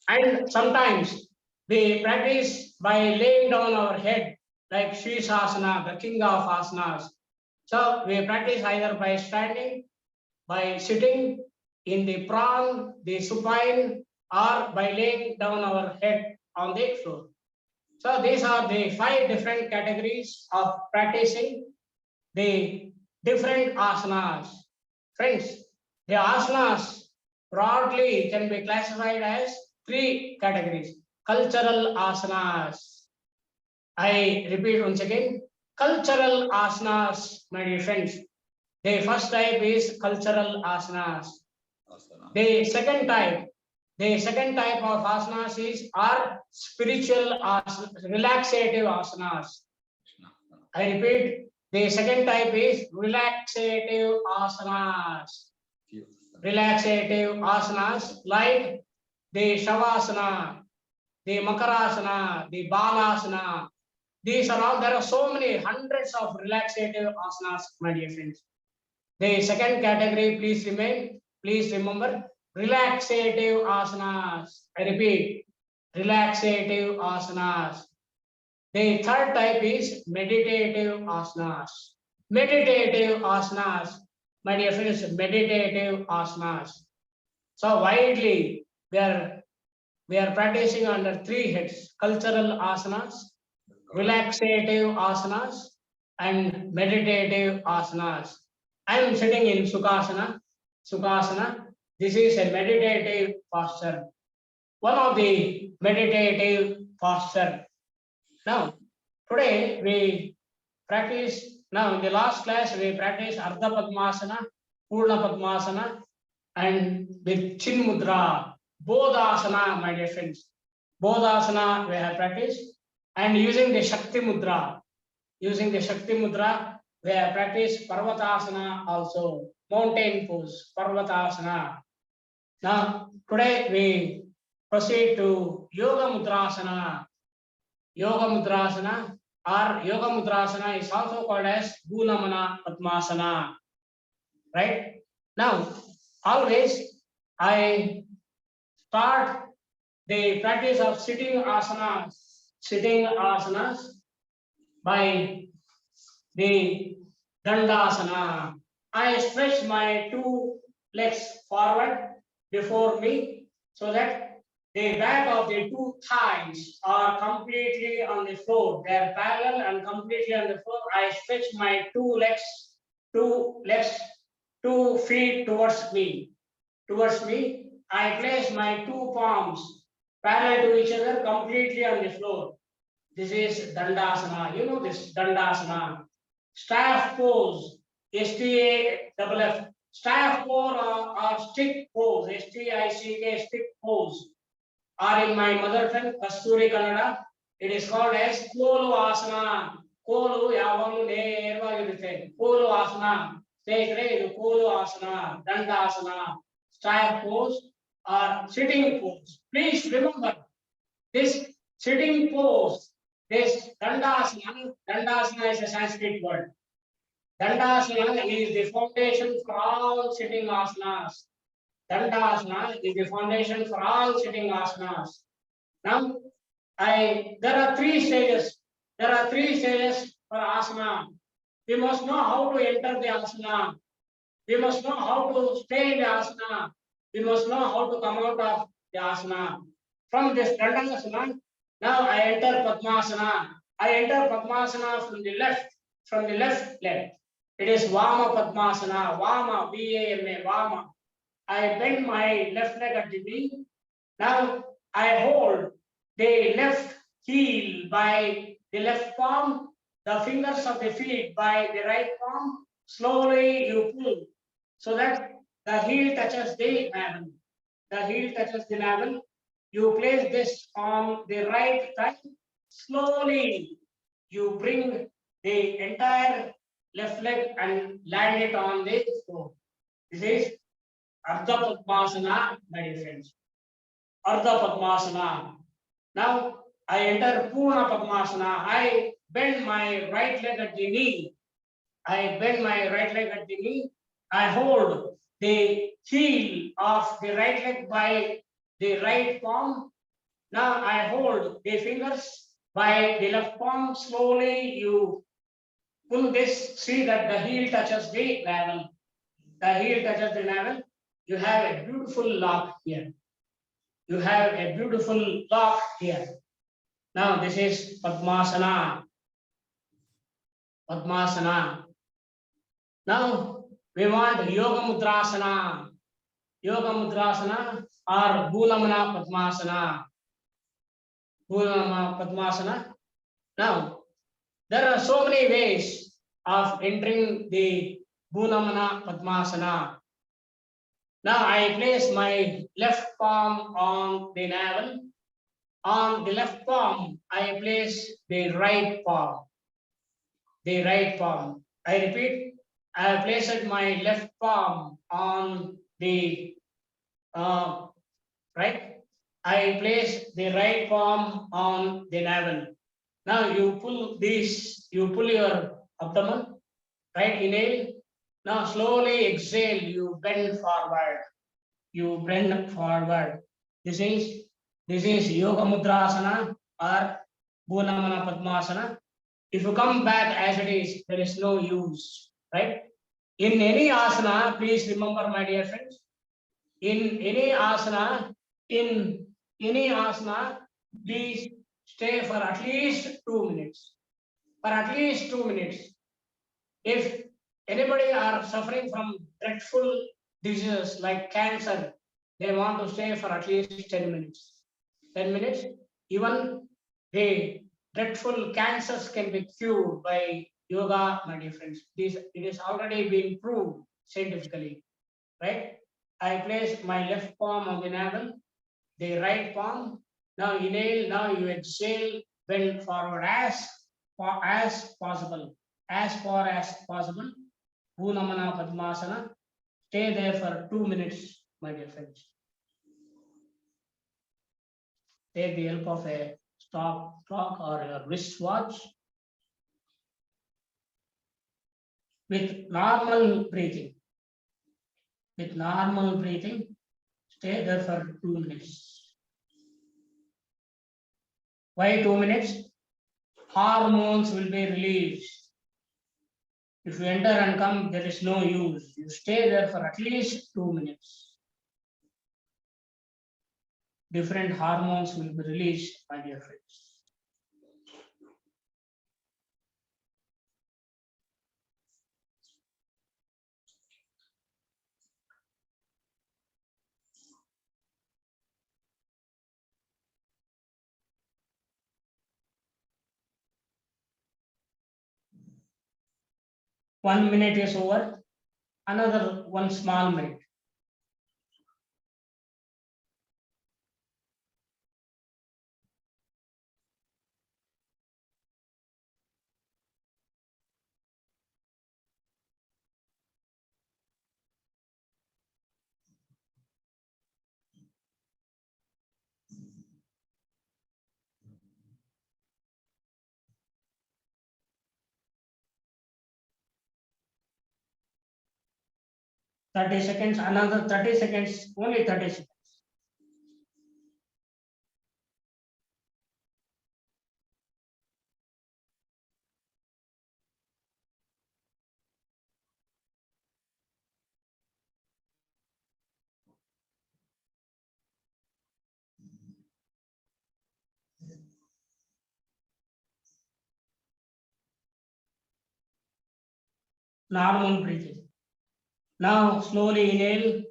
And sometimes we practice by laying down our head, like Shishasana, the king of asanas. So we practice either by standing, by sitting in the pran, the supine, or by laying down our head on the floor. So these are the 5 different categories of practicing the different asanas. Friends, the asanas broadly can be classified as 3 categories. Cultural asanas. I repeat once again, cultural asanas, my dear friends. The first type is cultural asanas. The second type of asanas are spiritual asanas, relaxative asanas. I repeat, the second type is relaxative asanas. Relaxative asanas like the Shavasana, the Makarasana, the Balasana. These are all, there are so many hundreds of relaxative asanas, my dear friends. The second category, please remember, relaxative asanas. I repeat, relaxative asanas. The third type is meditative asanas. Meditative asanas, my dear friends, meditative asanas. So widely, we are practicing under 3 heads: cultural asanas, relaxative asanas, and meditative asanas. I am sitting in Sukhasana. This is a meditative posture. One of the meditative posture. Now, today we practice. Now, in the last class, we practiced Ardha Padmasana, Purna Padmasana, and with Chin Mudra, Bodhasana, my dear friends. Bodhasana we have practiced, and using the Shakti Mudra. We have practiced Parvatasana also, mountain pose, Parvatasana. Now, today we proceed to Yoga Mudrasana. Yoga Mudrasana is also called as Gunamana Padmasana. Right? Now, always I start the practice of sitting asanas by the Dandasana. I stretch my 2 legs forward before me so that the back of the 2 thighs are completely on the floor. They are parallel and completely on the floor. I stretch my 2 feet towards me. I place my 2 palms parallel to each other, completely on the floor. This is Dandasana. You know this Dandasana. Staff pose, STAFF. Staff pose or stick pose, STICK, stick pose. Or in my mother tongue, Kasturi Kannada, it is called as Kolu Asana. Kolu yavalu ನೇರವಾಗಿರುತ್ತೆ. Kolu Asana. ಸ್ನೇಹಿತರೆ ಇದು Kolu Asana, Dandasana, staff pose or sitting pose. Please remember this sitting pose. This Dandasana is a Sanskrit word. Dandasana is the foundation for all sitting asanas. Dandasana is the foundation for all sitting asanas. Now, there are three stages. There are three stages for asana. We must know how to enter the asana. We must know how to stay in the asana. We must know how to come out of the asana. From this Dandasana, now I enter Padmasana. I enter Padmasana from the left leg. It is Vama Padmasana, Vama, V-A-M-A, Vama. I bend my left leg at the knee. Now I hold the left heel by the left palm, the fingers of the feet by the right palm. Slowly you pull so that the heel touches the navel. The heel touches the navel. You place this on the right thigh. Slowly you bring the entire left leg and land it on the floor. This is Ardha Padmasana, my dear friends. Ardha Padmasana. Now I enter Purna Padmasana. I bend my right leg at the knee. I bend my right leg at the knee. I hold the heel of the right leg by the right palm. Now I hold the fingers by the left palm. Slowly you pull this. See that the heel touches the navel. The heel touches the navel. You have a beautiful lock here. You have a beautiful lock here. Now this is Padmasana. Padmasana. Now we want Yoga Mudrasana. Yoga Mudrasana or Bhulamana Padmasana. Bhulamana Padmasana. Now there are so many ways of entering the Bhulamana Padmasana. Now I place my left palm on the navel. On the left palm, I place the right palm. The right palm. I repeat, I have placed my left palm on the right. I place the right palm on the navel. Now you pull this, you pull your abdomen, right? Inhale. Now slowly exhale, you bend forward. You bend forward. This is Yoga Mudrasana or Bhulamana Padmasana. If you come back as it is, there is no use, right? In any asana, please remember, my dear friends, in any asana, please stay for at least 2 minutes. For at least 2 minutes. If anybody are suffering from dreadful diseases like cancer, they want to stay for at least 10 minutes. 10 minutes, even the dreadful cancers can be cured by yoga, my dear friends. It is already been proved scientifically, right? I place my left palm on the navel, the right palm. Now inhale, now you exhale, bend forward as far as possible. As far as possible. Bhunamana Padmasana. Stay there for 2 minutes, my dear friends. Take the help of a stop clock or a wristwatch. With normal breathing. With normal breathing, stay there for 2 minutes. Why 2 minutes? Hormones will be released. If you enter and come, there is no use. You stay there for at least 2 minutes. Different hormones will be released, my dear friends. One minute is over. Another one small minute. 30 seconds, another 30 seconds, only 30 seconds. Normal breathing. Now slowly inhale,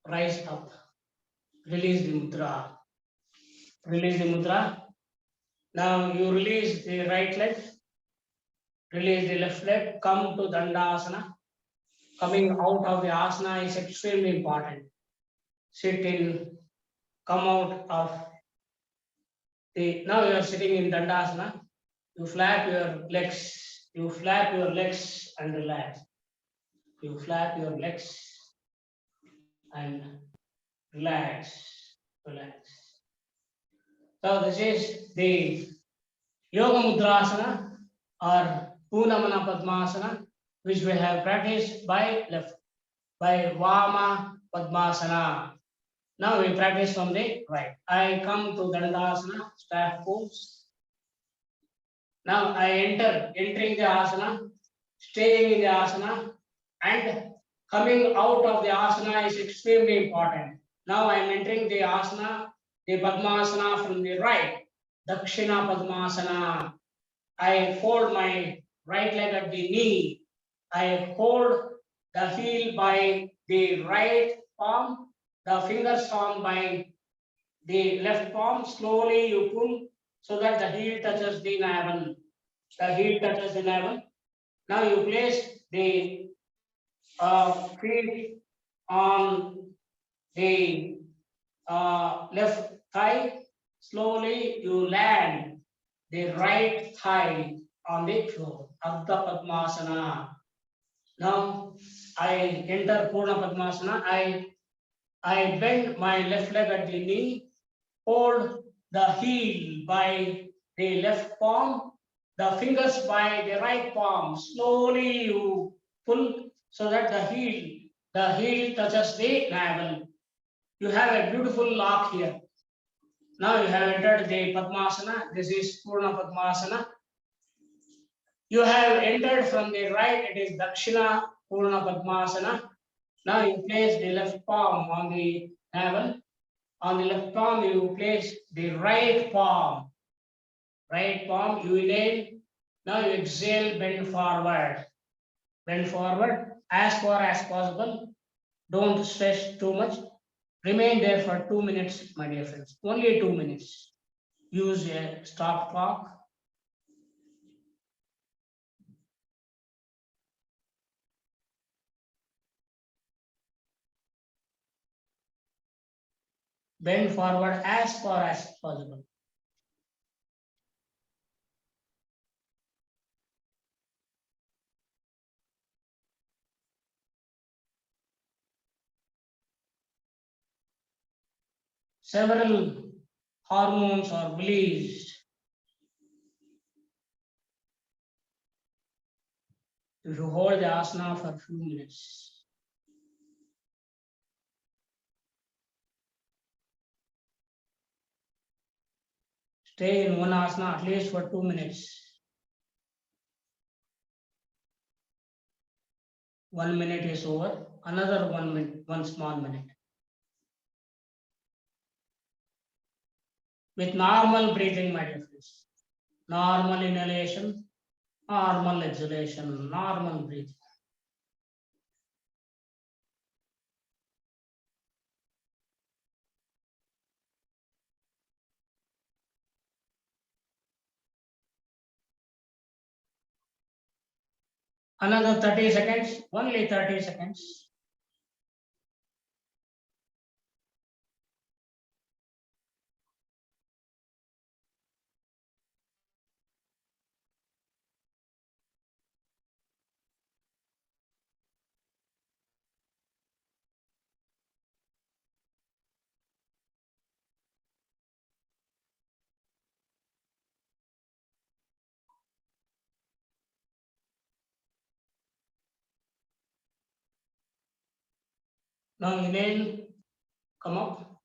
rise up, release the mudra. Release the mudra. Now you release the right leg, release the left leg, come to Dandasana. Coming out of the asana is extremely important. Sit in, come out of the, now you are sitting in Dandasana. You flap your legs, and relax. You flap your legs and relax, relax. So this is the Yoga Mudrasana or Punamana Padmasana, which we have practiced by Vama Padmasana. Now we practice from the right. I come to Dandasana, staff pose. Now I entering the asana, staying in the asana, and coming out of the asana is extremely important. Now I am entering the asana, the Padmasana from the right, Dakshina Padmasana. I fold my right leg at the knee. I hold the heel by the right palm, the fingers on by the left palm. Slowly you pull so that the heel touches the navel. The heel touches the navel. Now you place the feet on the left thigh. Slowly you land the right thigh on the floor. Ardha Padmasana. Now I enter Purna Padmasana. I bend my left leg at the knee, hold the heel by the left palm, the fingers by the right palm. Slowly you pull so that the heel touches the navel. You have a beautiful lock here. Now you have entered the Padmasana. This is Purna Padmasana. You have entered from the right, it is Dakshina Purna Padmasana. Now you place the left palm on the navel. On the left palm, you place the right palm. Right palm, you inhale. Now you exhale, bend forward. Bend forward as far as possible. Don't stretch too much. Remain there for 2 minutes, my dear friends. Only 2 minutes. Use a stop clock. Bend forward as far as possible. Several hormones are released if you hold the asana for a few minutes. Stay in one asana at least for 2 minutes. 1 minute is over. Another 1 minute, 1 small minute. With normal breathing, my dear friends. Normal inhalation, normal exhalation, normal breathing. Another 30 seconds, only 30 seconds. Now inhale, come up.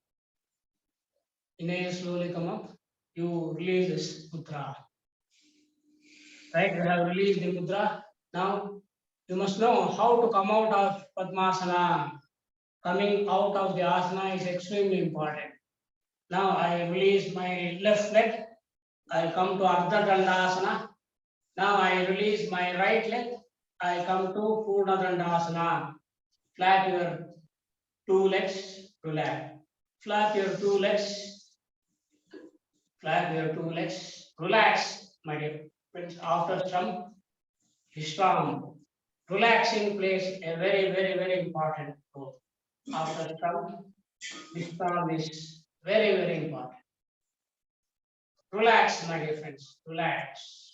Inhale, slowly come up. You release this mudra. Right? You have released the mudra. Now you must know how to come out of Padmasana. Coming out of the asana is extremely important. Now I release my left leg. I come to Ardha Dandasana. Now I release my right leg. I come to Purna Dandasana. Flap your two legs, relax. Flap your two legs. Flap your two legs. Relax, my dear friends. After some Vishram, relaxing plays a very important role. After some Vishram is very important. Relax, my dear friends. Relax.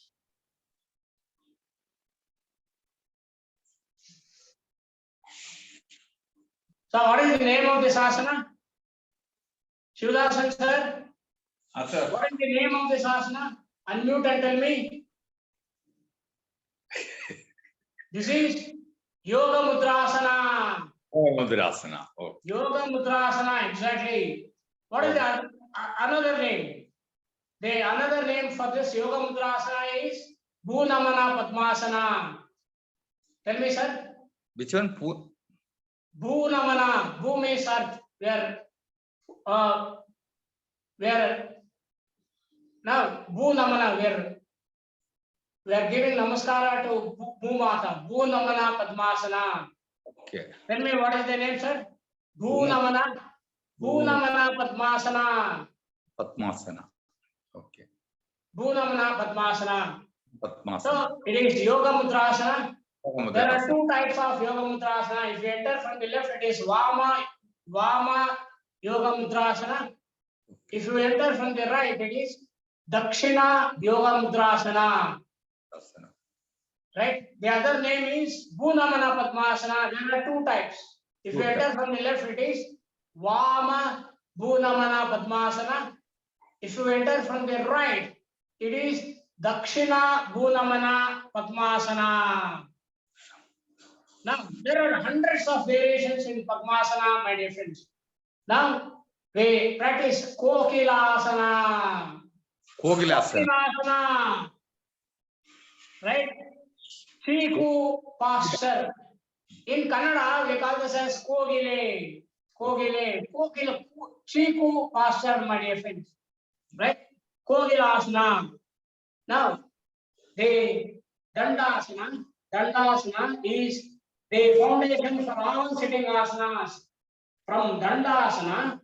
So, what is the name of this asana? Shivadasan sir?
Sir.
What is the name of this asana? Unmute and tell me. This is Yoga Mudrasana.
Mudrasana. Okay.
Yoga Mudrasana, exactly. What is the another name? The another name for this Yoga Mudrasana is Bhunamana Padmasana. Tell me, sir.
Which one?
Bhunamana. Bhu means earth. Where now Bhunamana, we are giving Namaskara to Bhumata. Bhunamana Padmasana.
Okay.
Tell me what is the name, sir? Bhunamana. Bhunamana Padmasana.
Padmasana. Okay.
Bhunamana Padmasana.
Padmasana.
So it is Yoga Mudrasana.
Yoga
There are
Mudrasana.
two types of Yoga Mudrasana. If you enter from the left, it is Vama Yoga Mudrasana. If you enter from the right, it is Dakshina Yoga Mudrasana. Right? The other name is Bhunamana Padmasana. There are two types. If you enter from the left, it is Vama Bhunamana Padmasana. If you enter from the right, it is Dakshina Bhunamana Padmasana. Now, there are hundreds of variations in Padmasana, my dear friends. Now, we practice Kokilasana. Kokilasana. Right? Chiku posture. In Kannada, we call this as Kogile. Kogile. Kogile. Chiku posture, my dear friends. Right? Kogilasana. Now, the Dandasana. Dandasana is the foundation for all sitting asanas. From Dandasana,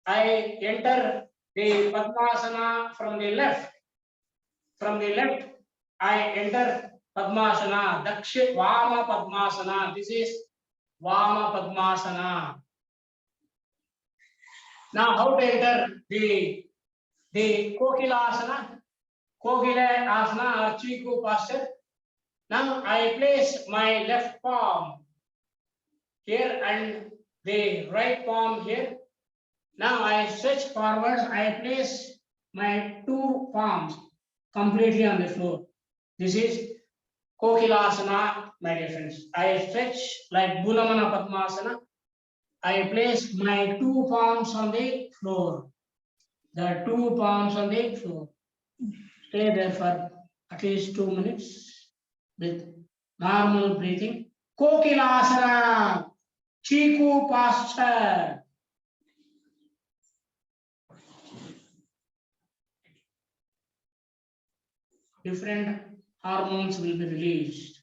I enter the Padmasana from the left. From the left, I enter Padmasana, Vama Padmasana. This is Vama Padmasana. Now, how to enter the Kokilasana? Kokila Asana or Chiku posture. Now, I place my left palm here and the right palm here. Now I stretch forward, I place my two palms completely on the floor. This is Kokilasana, my dear friends. I stretch like Bhunamana Padmasana. I place my two palms on the floor. The two palms on the floor. Stay there for at least 2 minutes with normal breathing. Kokilasana, Chiku posture. Different hormones will be released.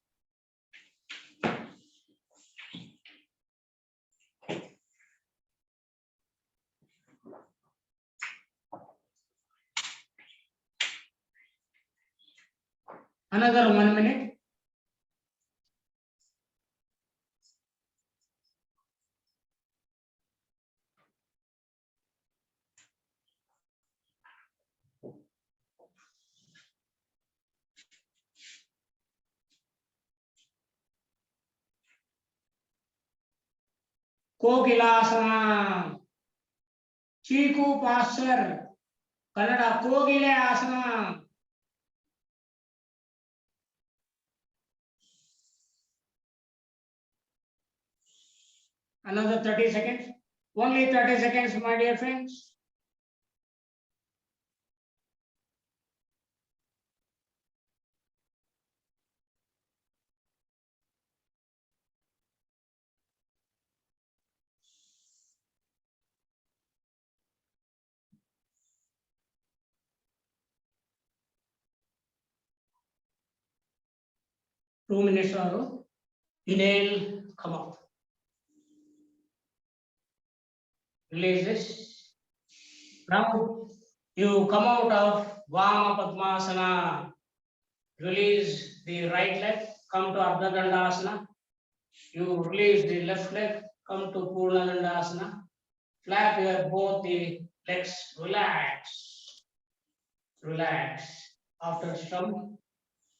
Another 1 minute. Kokilasana, Chiku posture, Kannada Kogile asana. Another 30 seconds. Only 30 seconds, my dear friends. Two minutes or inhale, come out. Release this. Now you come out of Vama Padmasana. Release the right leg, come to Ardha Dandasana. You release the left leg, come to Purna Dandasana. Flap your both the legs, relax. Relax. After strum,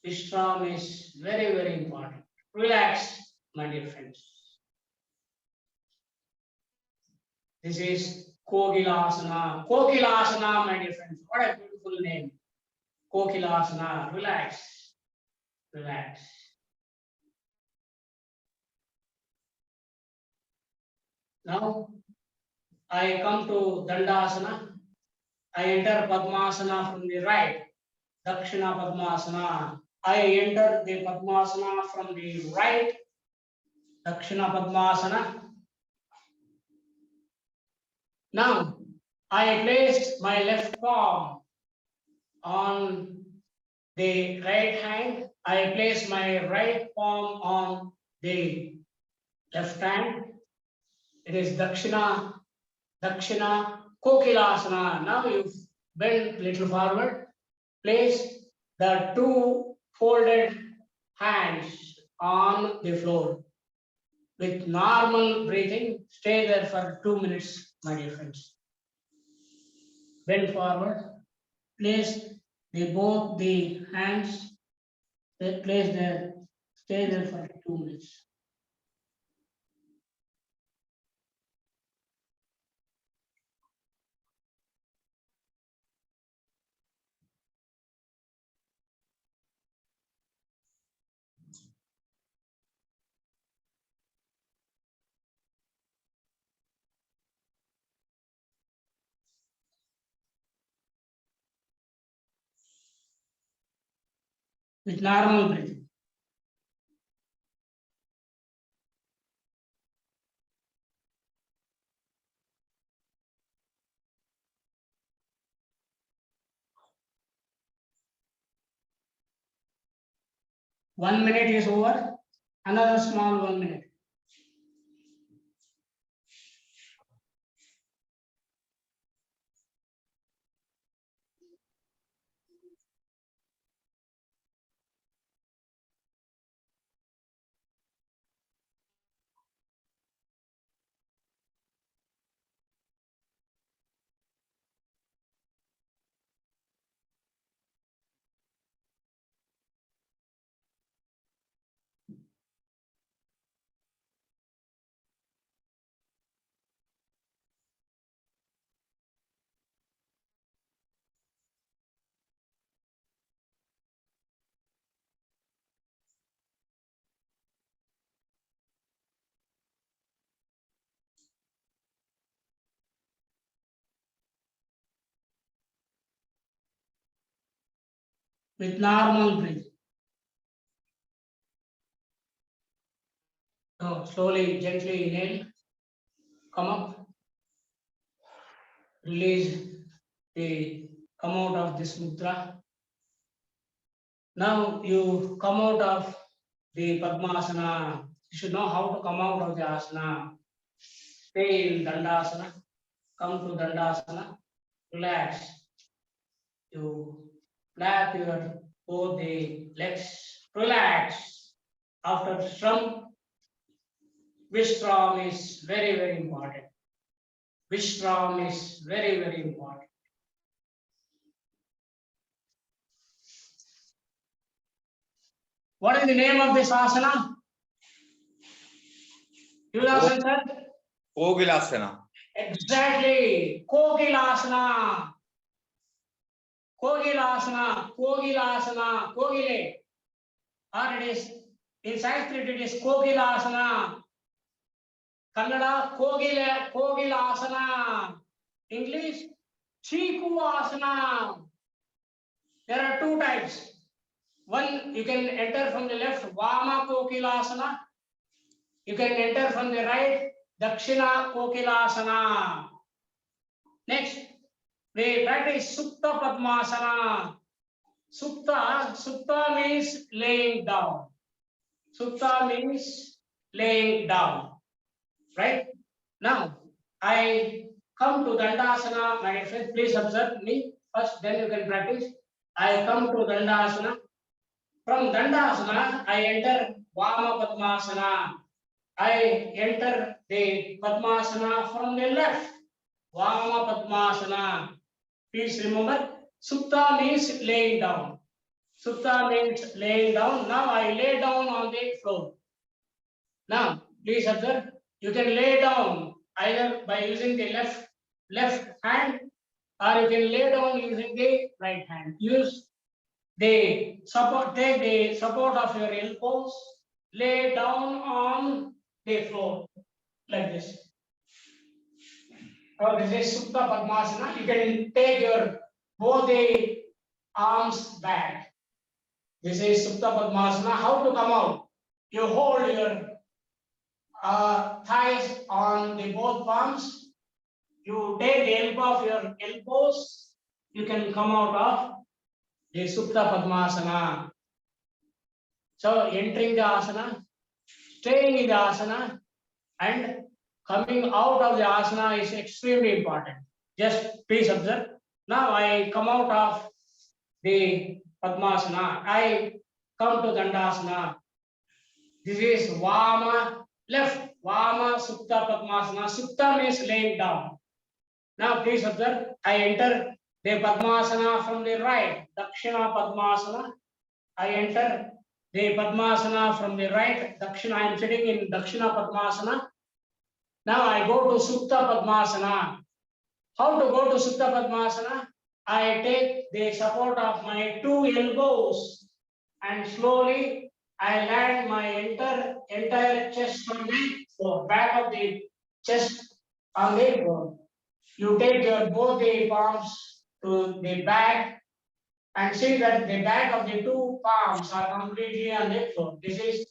Vishram is very, very important. Relax, my dear friends. This is Kokilasana. Kokilasana, my dear friends. What a beautiful name. Kokilasana. Relax. Relax. Now, I come to Dandasana. I enter Padmasana from the right. Dakshina Padmasana. I enter the Padmasana from the right. Dakshina Padmasana. Now, I place my left palm on the right hand. I place my right palm on the left hand. It is Dakshina, Dakshina, Kokilasana. Now you bend little forward. Place the two folded hands on the floor. With normal breathing, stay there for 2 minutes, my dear friends. Bend forward. Place both the hands. Place there. Stay there for 2 minutes. With normal breathing. One minute is over. Another small 1 minute. With normal breathing. Now slowly, gently inhale. Come up. Release come out of this mudra. Now you come out of the Padmasana. You should know how to come out of the asana. Stay in Dandasana. Come to Dandasana. Relax. You flap your both the legs. Relax. After Shram, Vishram is very, very important. Vishram is very, very important. What is the name of this asana? Yudasan sir?
Kokilasana.
Exactly. Kokilasana. Kokilasana. Kokilasana. Kogile. Or it is, in Sanskrit, it is Kokilasana. Kannada Kogilasana. English Chiku Asana. There are two types. One, you can enter from the left, Vama Kokilasana. You can enter from the right, Dakshina Kokilasana. Next, we practice Supta Padmasana. Supta means laying down. Supta means laying down. Right? Now, I come to Dandasana. My friends, please observe me first, then you can practice. I come to Dandasana. From Dandasana, I enter Vama Padmasana. I enter the Padmasana from the left. Vama Padmasana. Please remember, Supta means laying down. Supta means laying down. Now I lay down on the floor. Now, please observe, you can lay down either by using the left hand, or you can lay down using the right hand. Use the support, take the support of your elbows, lay down on the floor like this. Or this is Supta Padmasana. You can take your both the arms back. This is Supta Padmasana. How to come out? You hold your thighs on the both palms. You take the elbow of your elbows. You can come out of the Supta Padmasana. So entering the asana, staying in the asana, and coming out of the asana is extremely important. Just please observe. Now I come out of the Padmasana. I come to Dandasana. This is Vama, left. Vama Supta Padmasana. Supta means laying down. Now please observe. I enter the Padmasana from the right. Dakshina Padmasana. I enter the Padmasana from the right. Dakshina. I am sitting in Dakshina Padmasana. Now I go to Supta Padmasana. How to go to Supta Padmasana? I take the support of my two elbows and slowly I land my entire chest on the floor, back of the chest on the floor. You take your both the palms to the back and see that the back of the two palms are completely on the floor. This is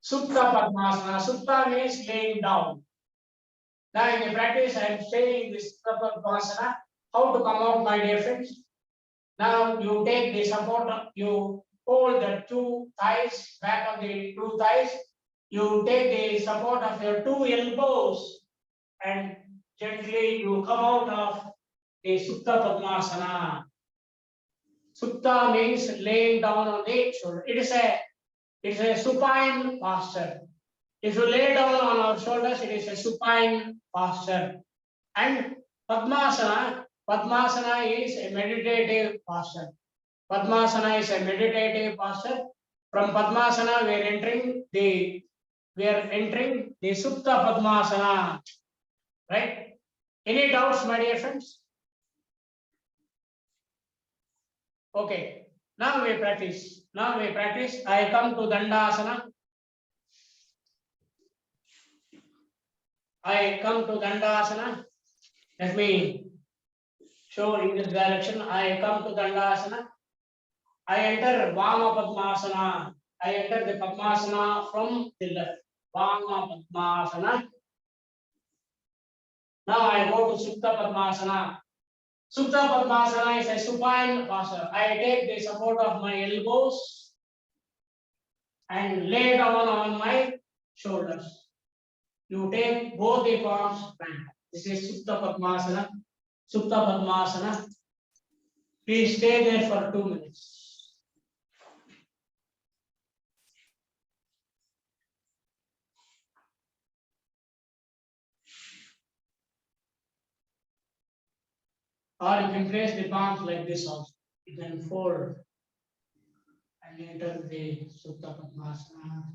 Supta Padmasana. Supta means laying down. Now in the practice, I am saying this Padmasana. How to come out, my dear friends? Now you take the support, you hold the two thighs, back of the two thighs. You take the support of your two elbows and gently you come out of the Supta Padmasana. Supta means laying down on the shoulder. It's a supine posture. If you lay down on our shoulders, it is a supine posture. And Padmasana is a meditative posture. Padmasana is a meditative posture. From Padmasana, we are entering the Supta Padmasana. Right? Any doubts, my dear friends? Okay. Now we practice. I come to Dandasana. I come to Dandasana. Let me show in this direction. I come to Dandasana. I enter Vama Padmasana. I enter the Padmasana from the left. Vama Padmasana. Now I go to Supta Padmasana. Supta Padmasana is a supine posture. I take the support of my elbows and lay down on my shoulders. You take both the palms back. This is Supta Padmasana. Supta Padmasana. Please stay there for 2 minutes. Or you can place the palms like this also. You can fold and enter the Supta Padmasana.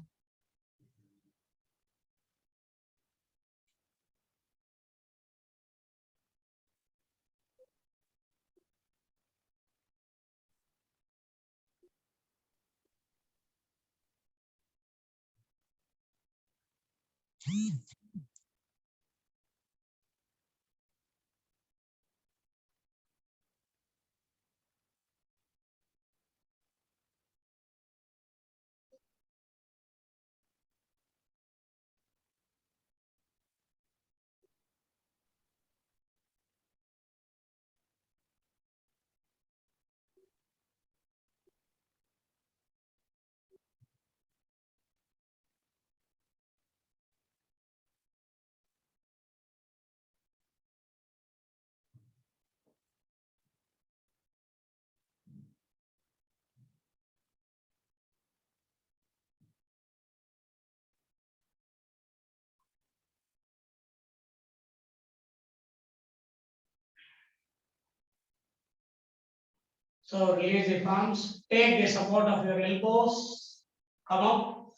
So release the palms. Take the support of your elbows. Come up.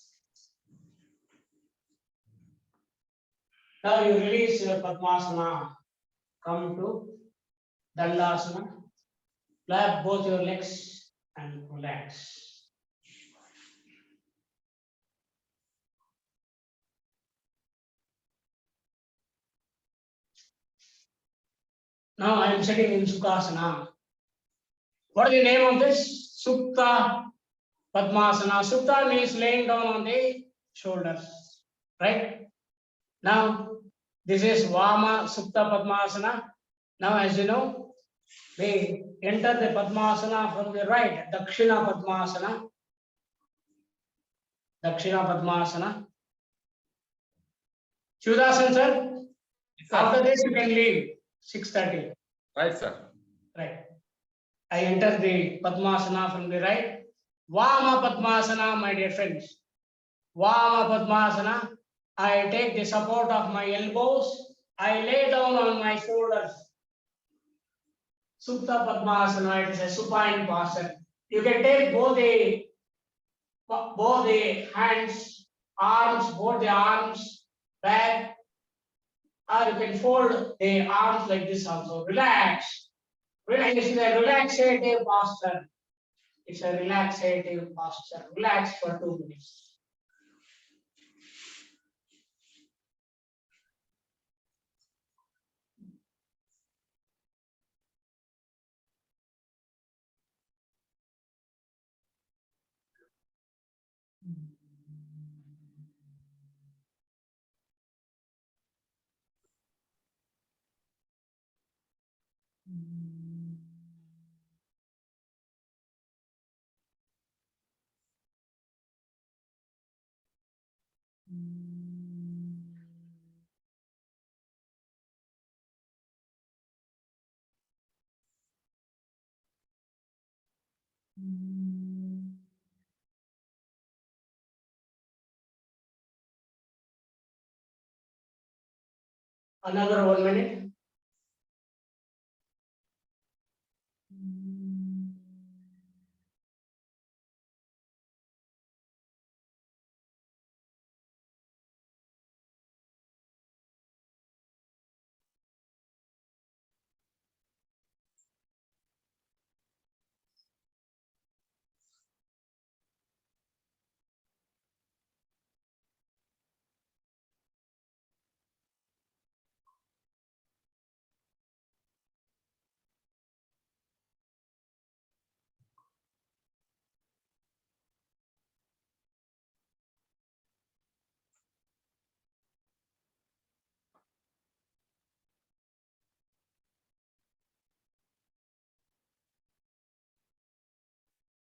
Now you release your Padmasana. Come to Dandasana. Flap both your legs and relax. Now I am sitting in Sukhasana. What is the name of this? Supta Padmasana. Supta means laying down on the shoulders. Right? Now, this is Vama Supta Padmasana. Now, as you know, we enter the Padmasana from the right, Dakshina Padmasana. Dakshina Padmasana. Shudasan, sir. After this, you can leave 6:30.
Right, sir.
Right. I enter the Padmasana from the right. Vama Padmasana, my dear friends. Vama Padmasana. I take the support of my elbows. I lay down on my shoulders. Supta Padmasana, it is a supine posture. You can take both the hands, both the arms back, or you can fold the arms like this also. Relax. Relax. It's a relaxative posture. It's a relaxative posture. Relax for 2 minutes. Another 1 minute.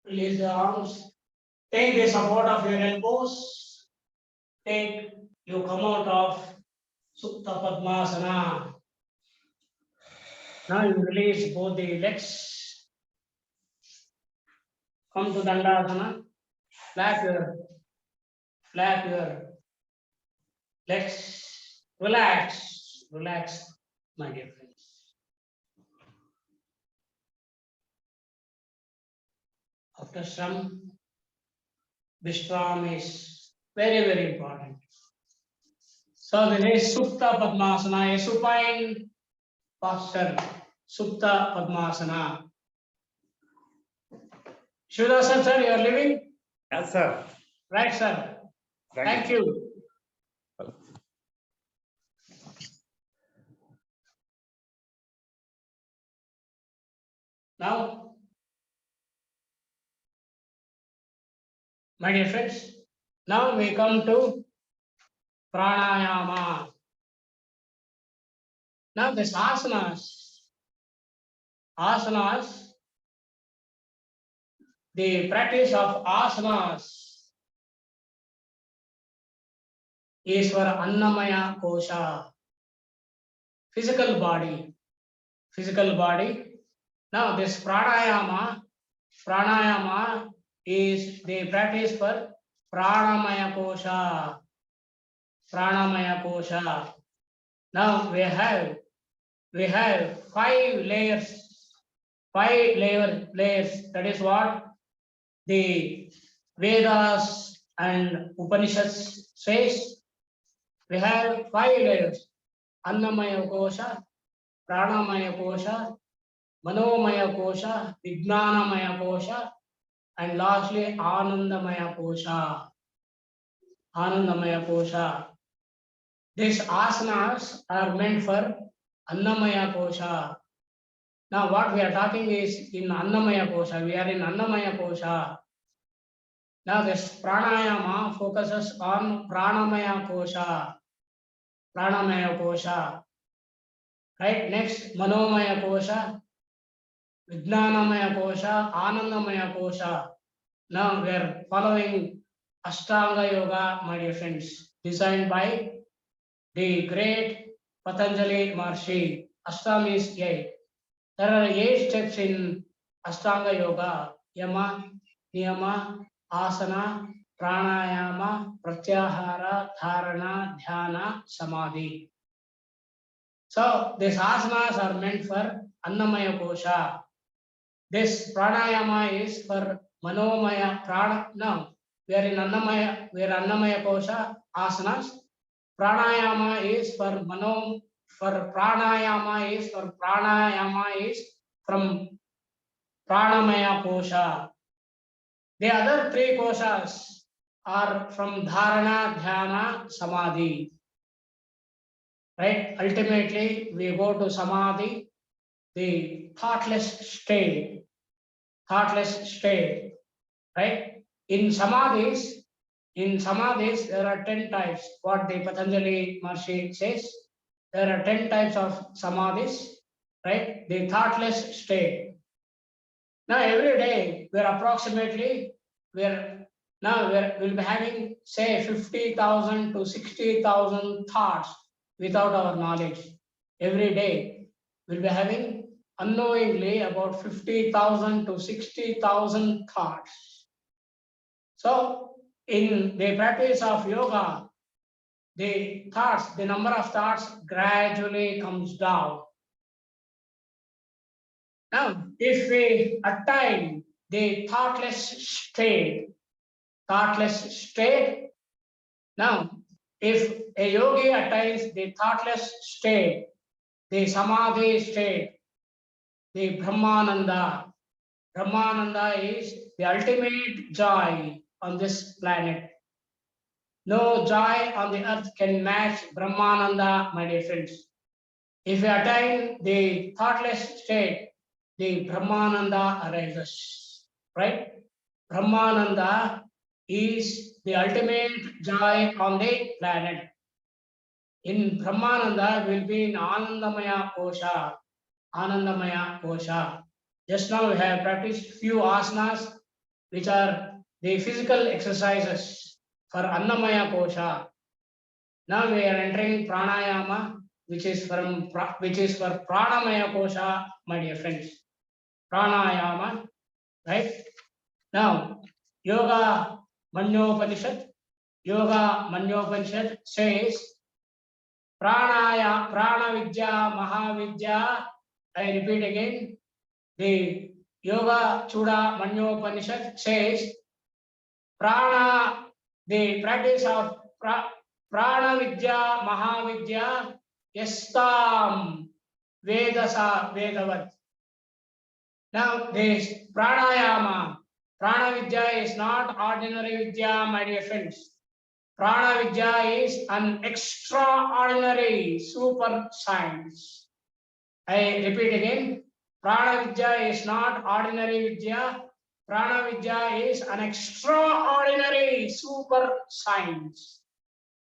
Release the arms. Take the support of your elbows. You come out of Supta Padmasana. Now you release both the legs. Come to Dandasana. Flap your legs. Relax. Relax, my dear friends. After some, Vishram is very, very important. So there is Supta Padmasana, a supine posture. Supta Padmasana. Shudasan, sir, you are living?
Yes, sir.
Right, sir. Thank you. Now, my dear friends, now we come to Pranayama. Now this asanas, the practice of asanas is for Annamaya Kosha, physical body. Now this pranayama is the practice for Pranamaya Kosha. Now we have 5 layers 5 layers. That is what the Vedas and Upanishads says. We have 5 layers: Annamaya Kosha, Pranamaya Kosha, Manomaya Kosha, Vijnanamaya Kosha, and lastly Anandamaya Kosha. Anandamaya Kosha. These asanas are meant for Annamaya Kosha. Now what we are talking is in Annamaya Kosha. We are in Annamaya Kosha. Now this pranayama focuses on Pranamaya Kosha. Pranamaya Kosha. Right? Next, Manomaya Kosha, Vijnanamaya Kosha, Anandamaya Kosha. Now we are following Ashtanga Yoga, my dear friends, designed by the great Patanjali Maharshi. Ashtam is 8. There are 8 steps in Ashtanga Yoga: Yama, Niyama, Asana, Pranayama, Pratyahara, Dharana, Dhyana, Samadhi. So these asanas are meant for Annamaya Kosha. This Pranayama is for Manomaya Prana. Now we are in Annamaya Kosha asanas. Pranayama is for Pranayama is from Pranamaya Kosha. The other 3 koshas are from Dharana, Dhyana, Samadhi. Right? Ultimately, we go to Samadhi, the thoughtless state. Right? In Samadhis, there are 10 types. What the Patanjali Maharshi says, there are 10 types of Samadhis. Right? The thoughtless state. Now every day we'll be having say 50,000 to 60,000 thoughts without our knowledge. Every day we'll be having unknowingly about 50,000 to 60,000 thoughts. So in the practice of yoga, the number of thoughts gradually comes down. Now, if we attain the thoughtless state, now, if a yogi attains the thoughtless state, the Samadhi state, the Brahmananda is the ultimate joy on this planet. No joy on the earth can match Brahmananda, my dear friends. If we attain the thoughtless state, the Brahmananda arises, right? Brahmananda is the ultimate joy on the planet. In Brahmananda, we will be in Anandamaya Kosha. Just now we have practiced few asanas, which are the physical exercises for Annamaya Kosha. Now we are entering Pranayama, which is for Pranamaya Kosha, my dear friends. Pranayama, right? Now, Yoga Manyopanishad says, Prana Vidya, Mahavidya. I repeat again, the Yoga Chuda Manyopanishad says, Prana, the practice of Prana Vidya, Mahavidya, Yastam, Vedavat. Now, this Pranayama, Prana Vidya is not ordinary Vidya, my dear friends. Prana Vidya is an extraordinary super science. I repeat again, Prana Vidya is not ordinary Vidya. Prana Vidya is an extraordinary super science.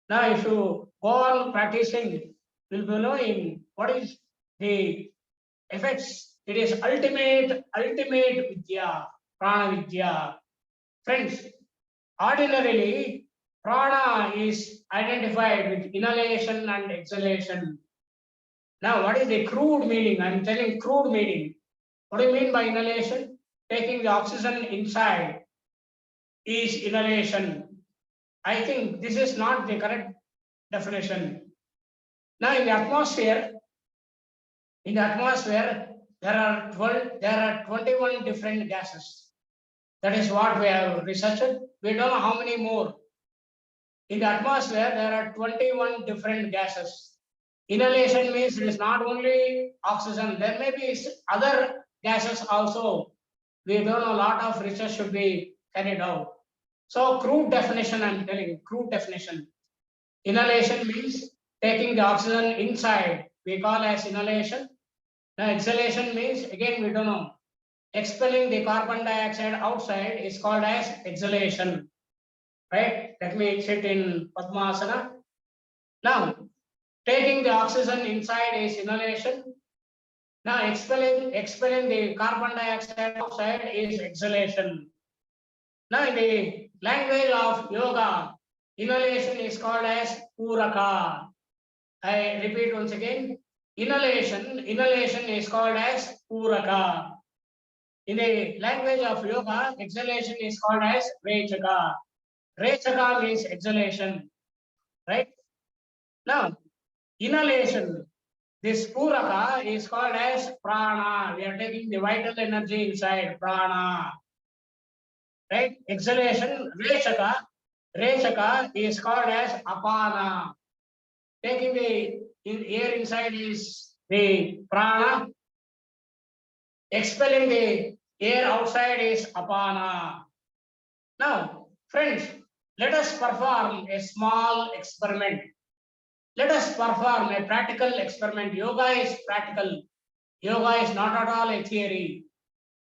Now, if you go on practicing, you'll be knowing what is the effects. It is ultimate Vidya, Prana Vidya. Friends, ordinarily, Prana is identified with inhalation and exhalation. Now, what is the crude meaning? I'm telling crude meaning. What do you mean by inhalation? Taking the oxygen inside is inhalation. I think this is not the correct definition. Now, in the atmosphere, there are 21 different gases. That is what we have researched. We don't know how many more. In the atmosphere, there are 21 different gases. Inhalation means it is not only oxygen, there may be other gases also. We don't know, a lot of research should be carried out. So crude definition, I'm telling you, crude definition. Inhalation means taking the oxygen inside, we call as inhalation. Now exhalation means, again we don't know, expelling the carbon dioxide outside is called as exhalation. Right? Let me sit in Padmasana. Now, taking the oxygen inside is inhalation. Now, expelling the carbon dioxide outside is exhalation. Now, in the language of yoga, inhalation is called as puraka. I repeat once again. Inhalation is called as puraka. In the language of yoga, exhalation is called as rechaka. Rechaka means exhalation, right? Now, inhalation, this puraka is called as prana. We are taking the vital energy inside, prana, right? Exhalation, rechaka is called as apana. Taking the air inside is the prana. Expelling the air outside is apana. Now, friends, let us perform a small experiment. Let us perform a practical experiment. Yoga is practical. Yoga is not at all a theory.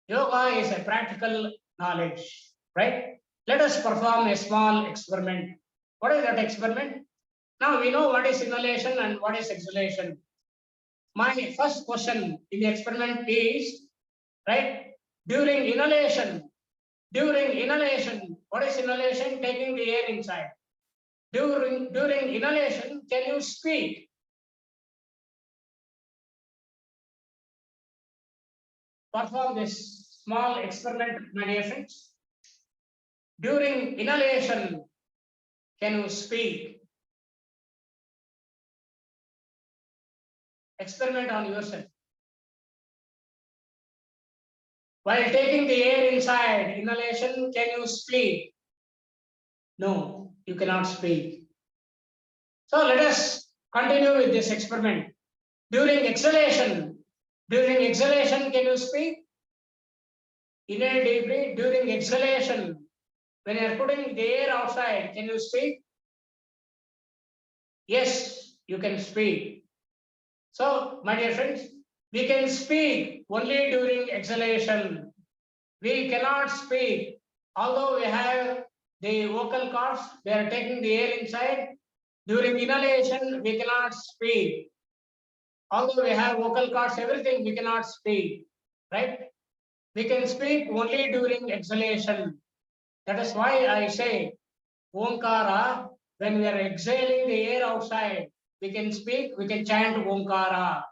Yoga is a practical knowledge, right? Let us perform a small experiment. What is that experiment? Now we know what is inhalation and what is exhalation. My first question in the experiment is, right, during inhalation, what is inhalation? Taking the air inside. During inhalation, can you speak? Perform this small experiment, my dear friends. During inhalation, can you speak? Experiment on yourself. While taking the air inside, inhalation, can you speak? No, you cannot speak. So let us continue with this experiment. During exhalation, can you speak? Inhale deeply. During exhalation, when you are putting the air outside, can you speak? Yes, you can speak. So, my dear friends, we can speak only during exhalation. We cannot speak. Although we have the vocal cords, they are taking the air inside. During inhalation, we cannot speak. Although we have vocal cords, everything, we cannot speak. Right? We can speak only during exhalation. That is why I say, Omkara, when we are exhaling the air outside, we can speak, we can chant Omkara.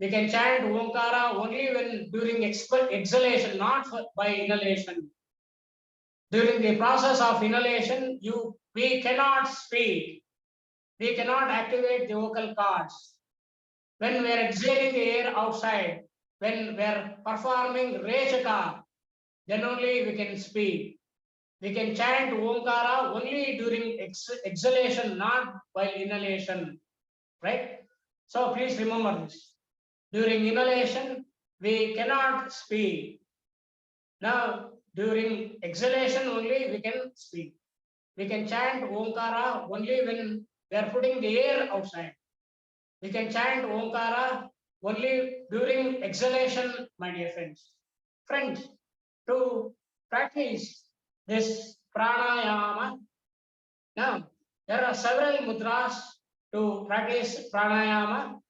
We can chant Omkara only when during exhalation, not by inhalation. During the process of inhalation, we cannot speak. We cannot activate the vocal cords. When we are exhaling the air outside, when we are performing Rechaka, then only we can speak. We can chant Omkara only during exhalation, not while inhalation, right? So please remember this. During inhalation, we cannot speak. Now, during exhalation only, we can speak. We can chant Omkara only when we are putting the air outside. We can chant Omkara only during exhalation, my dear friends. Friends, to practice this pranayama, now there are several mudras to practice pranayama.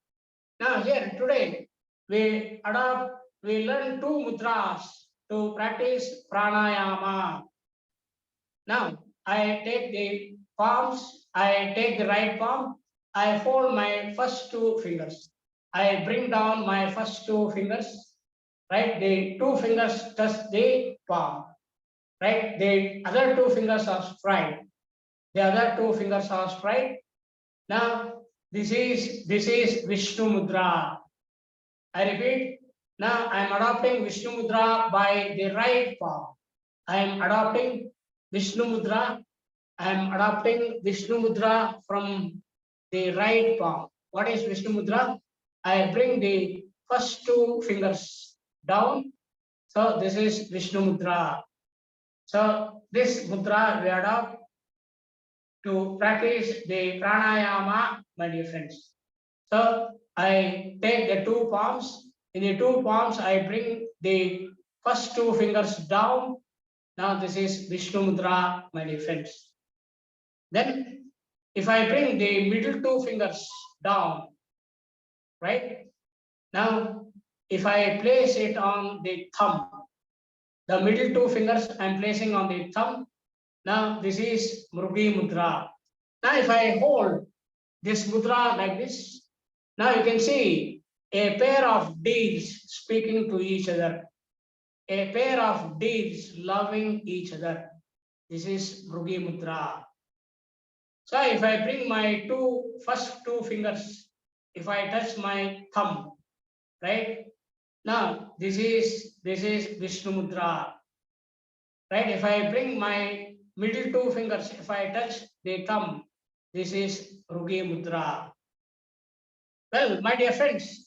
Now here today we learn two mudras to practice pranayama. Now I take the palms, I take the right palm, I fold my first two fingers. I bring down my first two fingers, right? The two fingers touch the palm, right? The other two fingers are straight. The other two fingers are straight. Now this is Vishnu Mudra. I repeat, Now I am adopting Vishnu Mudra by the right palm. I am adopting Vishnu Mudra. I am adopting Vishnu Mudra from the right palm. What is Vishnu Mudra? I bring the first two fingers down. So this is Vishnu Mudra. So this mudra we adopt to practice the pranayama, my dear friends. So I take the two palms. In the two palms, I bring the first two fingers down. Now this is Vishnu Mudra, my dear friends. Then if I bring the middle two fingers down, right? Now if I place it on the thumb, the middle two fingers I'm placing on the thumb. Now this is Mrugi Mudra. Now if I hold this mudra like this, now you can see a pair of deeds speaking to each other, a pair of deeds loving each other. This is Mrugi Mudra. So if I bring my first two fingers, if I touch my thumb, right? Now this is Vishnu Mudra. Right? If I bring my middle two fingers, if I touch the thumb, this is Mrugi Mudra. Well, my dear friends,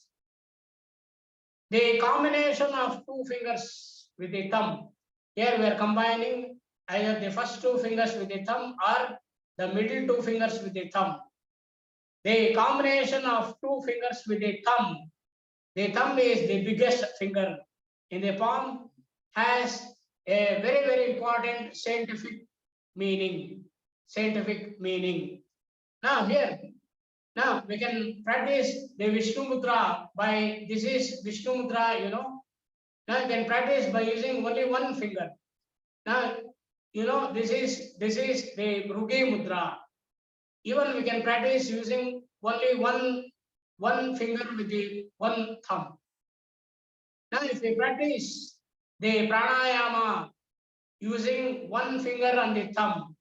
the combination of two fingers with the thumb, here we are combining either the first two fingers with the thumb or the middle two fingers with the thumb. The combination of two fingers with the thumb is the biggest finger in the palm, has a very, very important scientific meaning. Now here, now we can practice the Vishnu Mudra by, this is Vishnu Mudra, you know. Now you can practice by using only one finger. Now, you know, this is the Mrugi Mudra. Even we can practice using only one finger with the one thumb. Now if we practice the pranayama using one finger and the thumb,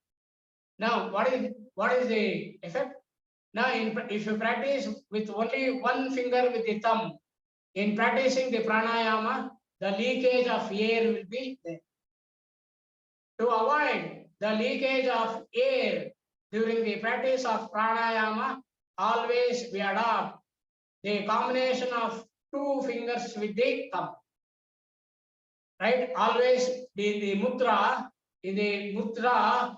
now what is the effect? Now if you practice with only one finger with the thumb, in practicing the pranayama, the leakage of air will be there. To avoid the leakage of air during the practice of pranayama, always we adopt the combination of two fingers with the thumb. Right? Always the mudra, in the mudra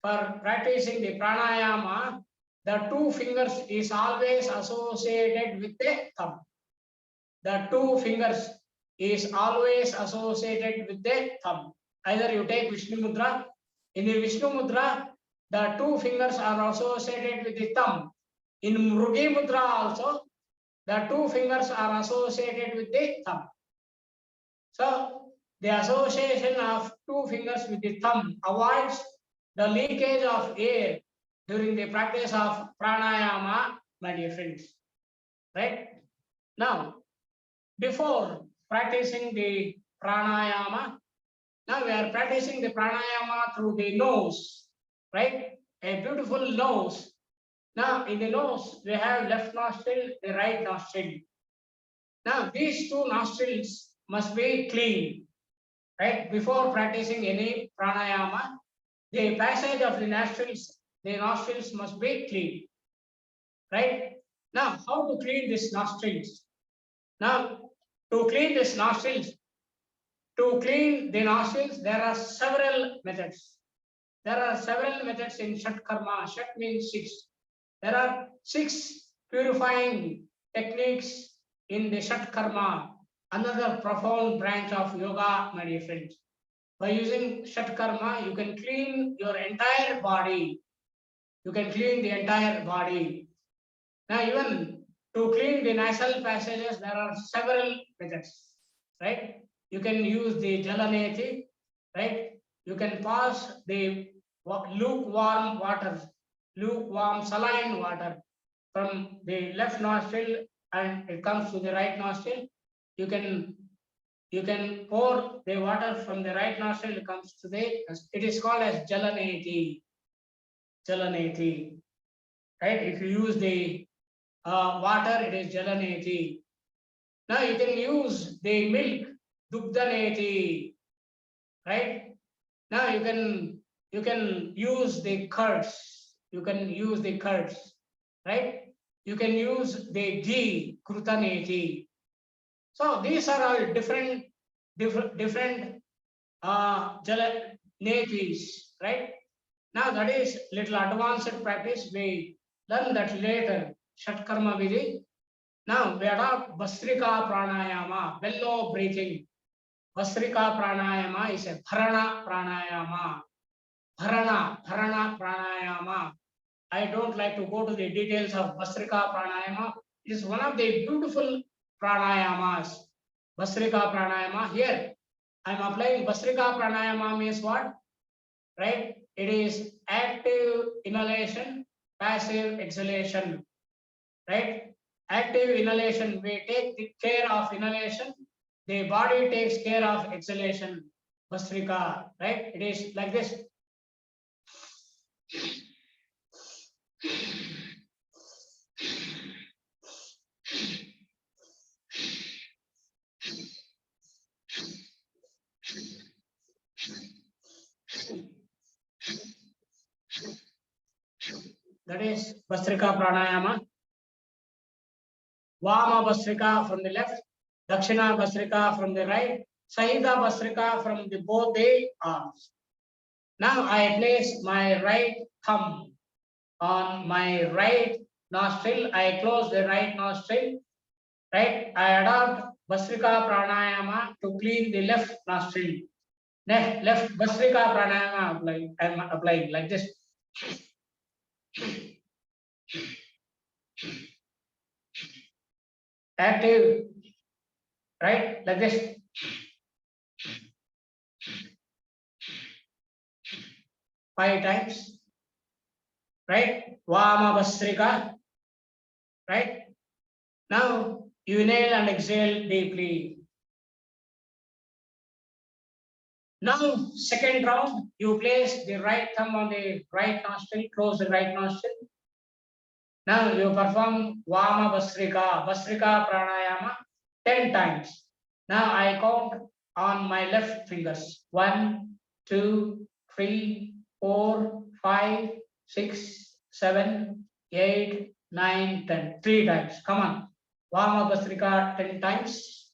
for practicing the pranayama, the two fingers is always associated with the thumb. The two fingers is always associated with the thumb. Either you take Vishnu Mudra, in the Vishnu Mudra, the two fingers are associated with the thumb. In Mrugi Mudra also, the two fingers are associated with the thumb. So the association of two fingers with the thumb avoids the leakage of air during the practice of pranayama, my dear friends. Right? Now, before practicing the pranayama, now we are practicing the pranayama through the nose, right? A beautiful nose. Now in the nose, we have left nostril, the right nostril. Now these two nostrils must be clean, right? Before practicing any pranayama, the passage of the nostrils must be clean, right? Now, how to clean these nostrils? Now, to clean these nostrils, there are several methods. There are several methods in Shat Karma. Shat means 6. There are 6 purifying techniques in the Shat Karma, another profound branch of yoga, my dear friends. By using Shat Karma, you can clean your entire body. You can clean the entire body. Now, even to clean the nasal passages, there are several methods, right? You can use the Jalaneti, right? You can pass the lukewarm water, lukewarm saline water from the left nostril and it comes to the right nostril. You can pour the water from the right nostril, it comes to the, it is called as Jalaneti. Jalaneti, right? If you use the water, it is Jalaneti. Now you can use the milk, dugdhaneti, right? Now you can use the curds. You can use the curds, right? You can use the ghee, krutaneti. So these are all different jalanetis, right? Now that is little advanced practice. We learn that later. Shatkarma Vidhi. Now we adopt Bhastrika Pranayama, bellow breathing. Bhastrika Pranayama is a Bharana Pranayama. Bharana Pranayama. I don't like to go to the details of Bhastrika Pranayama. It is one of the beautiful pranayamas. Bhastrika Pranayama. Here I am applying Bhastrika Pranayama means what? Right? It is active inhalation, passive exhalation. Right? Active inhalation, we take the care of inhalation, the body takes care of exhalation. Bhastrika, right? It is like this. That is Bhastrika Pranayama. Vama Bhastrika from the left, Dakshina Bhastrika from the right, Sahita Bhastrika from the both the arms. Now I place my right thumb on my right nostril. I close the right nostril. Right? I adopt Bhastrika Pranayama to clean the left nostril. Left Bhastrika Pranayama I am applying like this. Active, right? Like this. Five times. Right? Vama Bhastrika. Right? Now you inhale and exhale deeply. Now, second round, you place the right thumb on the right nostril, close the right nostril. Now you perform Vama Bhastrika Pranayama 10 times. Now I count on my left fingers. 1, 2, 3, 4, 5, 6, 7, 8, 9, 10. 3 times. Come on. Vama Bhastrika 10 times.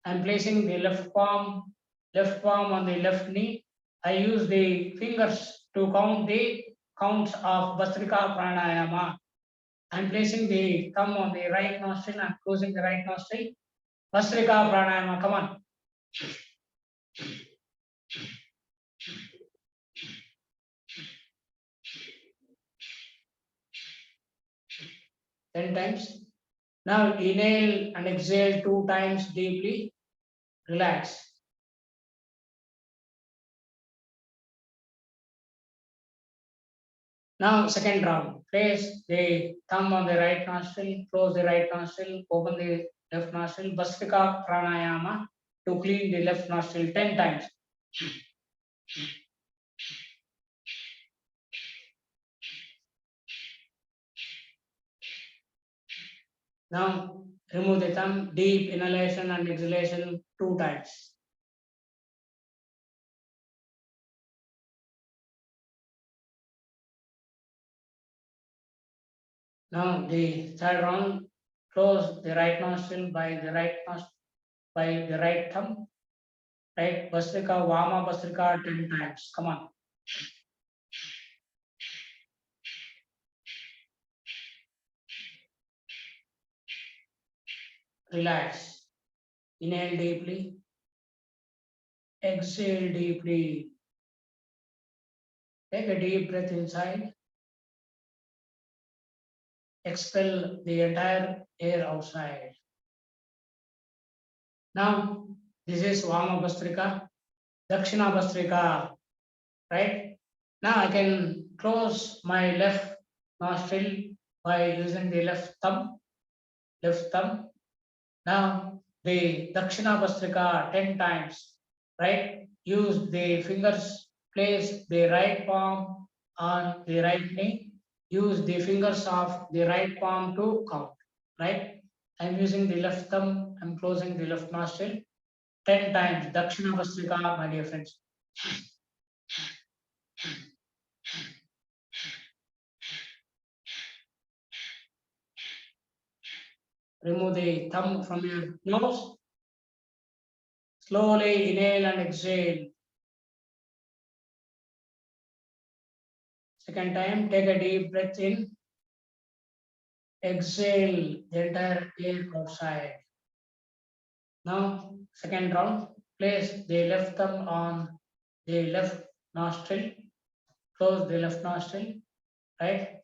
I'm placing the left palm on the left knee. I use the fingers to count the counts of Bhastrika Pranayama. I'm placing the thumb on the right nostril and closing the right nostril. Bhastrika Pranayama, come on. Ten times. Now inhale and exhale 2 times deeply. Relax. Now second round. Place the thumb on the right nostril, close the right nostril, open the left nostril. Bhastrika Pranayama to clean the left nostril 10 times. Now remove the thumb, deep inhalation and exhalation 2 times. Now the third round, close the right nostril by the right thumb. Right, Bhastrika, Vama Bhastrika 10 times. Come on. Relax. Inhale deeply. Exhale deeply. Take a deep breath inside. Expel the entire air outside. Now, this is Vama Bhastrika, Dakshina Bhastrika, right? Now I can close my left nostril by using the left thumb. Now the Dakshina Bhastrika 10 times, right? Use the fingers, place the right palm on the right knee. Use the fingers of the right palm to count, right? I'm using the left thumb. I'm closing the left nostril 10 times. Dakshina Vastrika, my dear friends. Remove the thumb from your nose. Slowly inhale and exhale. Second time, take a deep breath in. Exhale the entire air outside. Now, second round, place the left thumb on the left nostril. Close the left nostril. Right?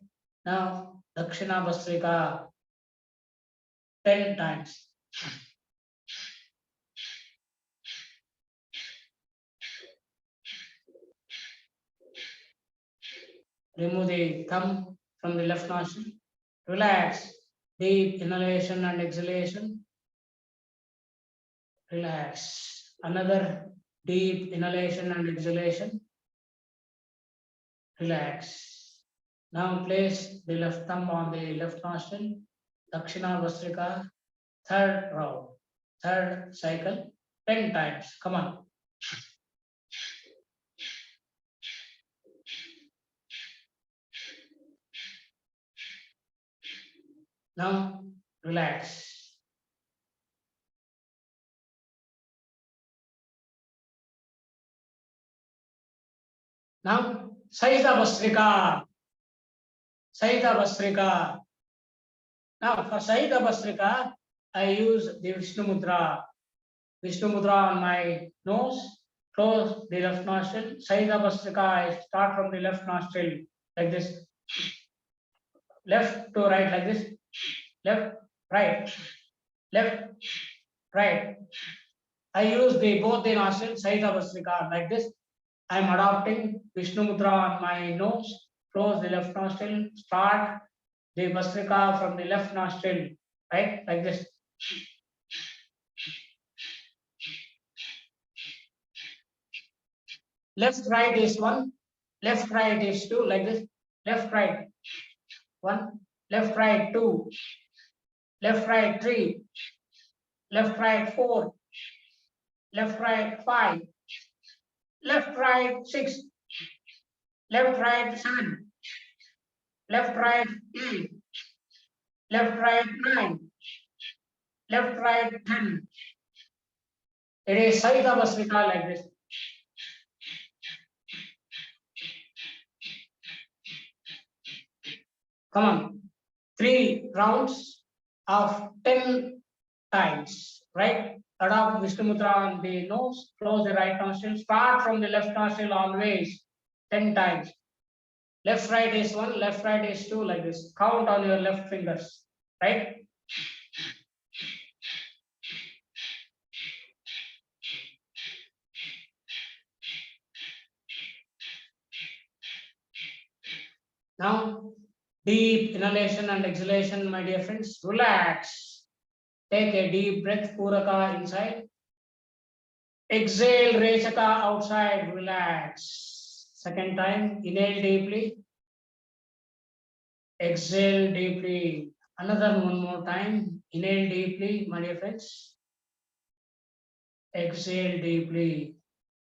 Now, Dakshina Bhastrika 10 times. Remove the thumb from the left nostril. Relax. Deep inhalation and exhalation. Relax. Another deep inhalation and exhalation. Relax. Now place the left thumb on the left nostril. Dakshina Bhastrika. Third round. Third cycle. 10 times. Come on. Now relax. Now Sahita Bhastrika. Sahita Bhastrika. Now for Sahita Bhastrika, I use the Vishnu Mudra. Vishnu Mudra on my nose. Close the left nostril. Sahita Bhastrika, I start from the left nostril like this. Left to right like this. Left, right, left, right. I use the both the nostrils, Sahita Bhastrika like this. I am adopting Vishnu Mudra on my nose. Close the left nostril. Start the Bhastrika from the left nostril, right? Like this. Left, right is one. Left, right is two, like this. Left, right, one. Left, right, two. Left, right, three. Left, right, four. Left, right, five. Left, right, six. Left, right, seven. Left, right, eight. Left, right, nine. Left, right, 10. It is Sahita Bhastrika like this. Come on. 3 rounds of 10 times, right? Adopt Vishnu Mudra on the nose, close the right nostril, start from the left nostril always 10 times. Left, right is one, left, right is two, like this. Count on your left fingers, right? Now, deep inhalation and exhalation, my dear friends. Relax. Take a deep breath, Puraka inside. Exhale, Rechaka outside, relax. Second time, inhale deeply. Exhale deeply. Another one more time. Inhale deeply, my dear friends. Exhale deeply.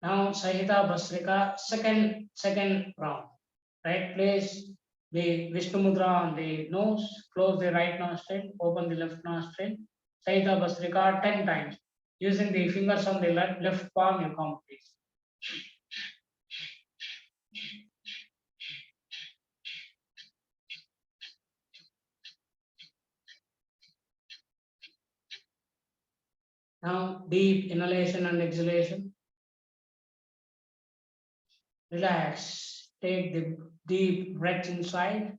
Now, Sahita Bhastrika, second round. Right, place the Vishnu Mudra on the nose, close the right nostril, open the left nostril. Sahita Bhastrika 10 times. Using the fingers on the left palm, you count please. Now, deep inhalation and exhalation. Relax. Take the deep breath inside.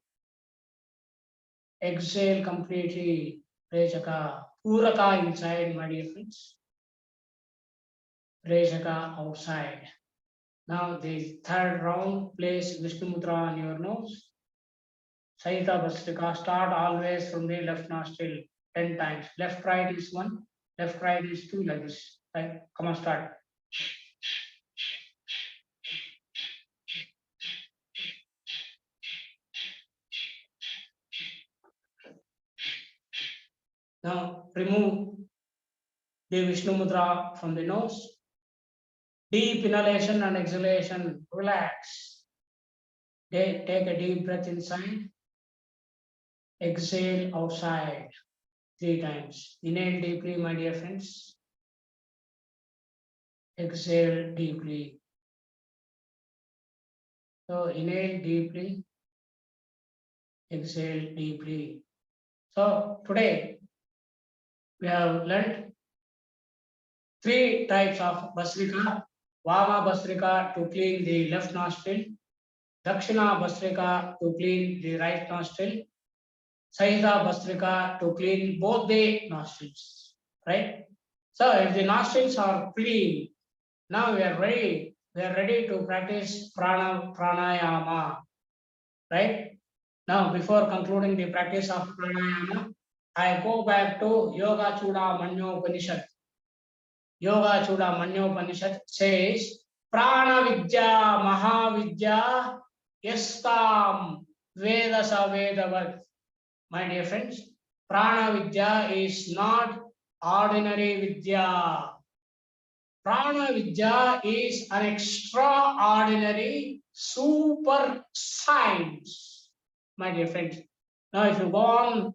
Exhale completely. Rechaka. Puraka inside, my dear friends. Rechaka outside. Now, the third round, place Vishnu Mudra on your nose. Sahita Bhastrika. Start always from the left nostril 10 times. Left, right is one. Left, right is two, like this. Right? Come on, start. Now remove the Vishnu Mudra from the nose. Deep inhalation and exhalation. Relax. Take a deep breath inside. Exhale outside 3 times. Inhale deeply, my dear friends. Exhale deeply. So inhale deeply. Exhale deeply. So today we have learned 3 types of Bhastrika. Vama Bhastrika to clean the left nostril. Dakshina Bhastrika to clean the right nostril. Sahita Bhastrika to clean both the nostrils. Right? So if the nostrils are clean, now we are ready. We are ready to practice pranayama. Right? Now, before concluding the practice of pranayama, I go back to Yoga Chuda Manyopanishad. Yoga Chuda Manyopanishad says, Prana Vidya Mahavidya Yastam Veda Savedavat. My dear friends, Prana Vidya is not ordinary Vidya. Prana Vidya is an extraordinary super science, my dear friends. Now, if you go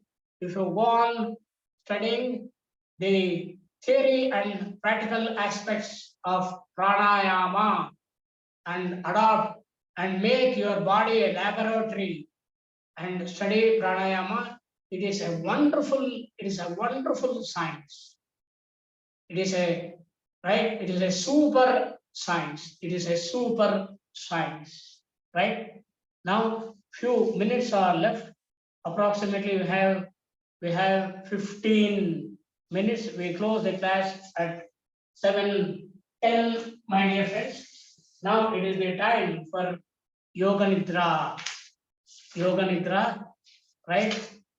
on studying the theory and practical aspects of pranayama and adopt and make your body a laboratory and study pranayama, it is a wonderful science. It is a right. It is a super science. It is a super science. Right now, few minutes are left. Approximately, we have 15 minutes. We close the class at 7:10, my dear friends. Now it is the time for Yoga Nidra. Yoga Nidra, right?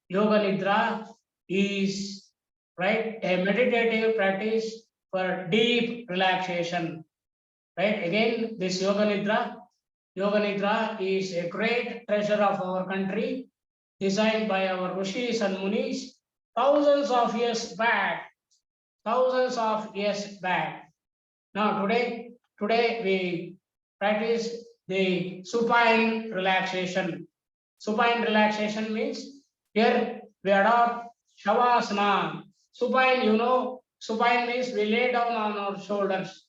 Yoga Nidra is right a meditative practice for deep relaxation. Right? Again, this Yoga Nidra is a great treasure of our country, designed by our Rishis and Munis thousands of years back. Thousands of years back. Now today we practice the supine relaxation. Supine relaxation means here we adopt Shavasana. Supine means we lay down on our shoulders.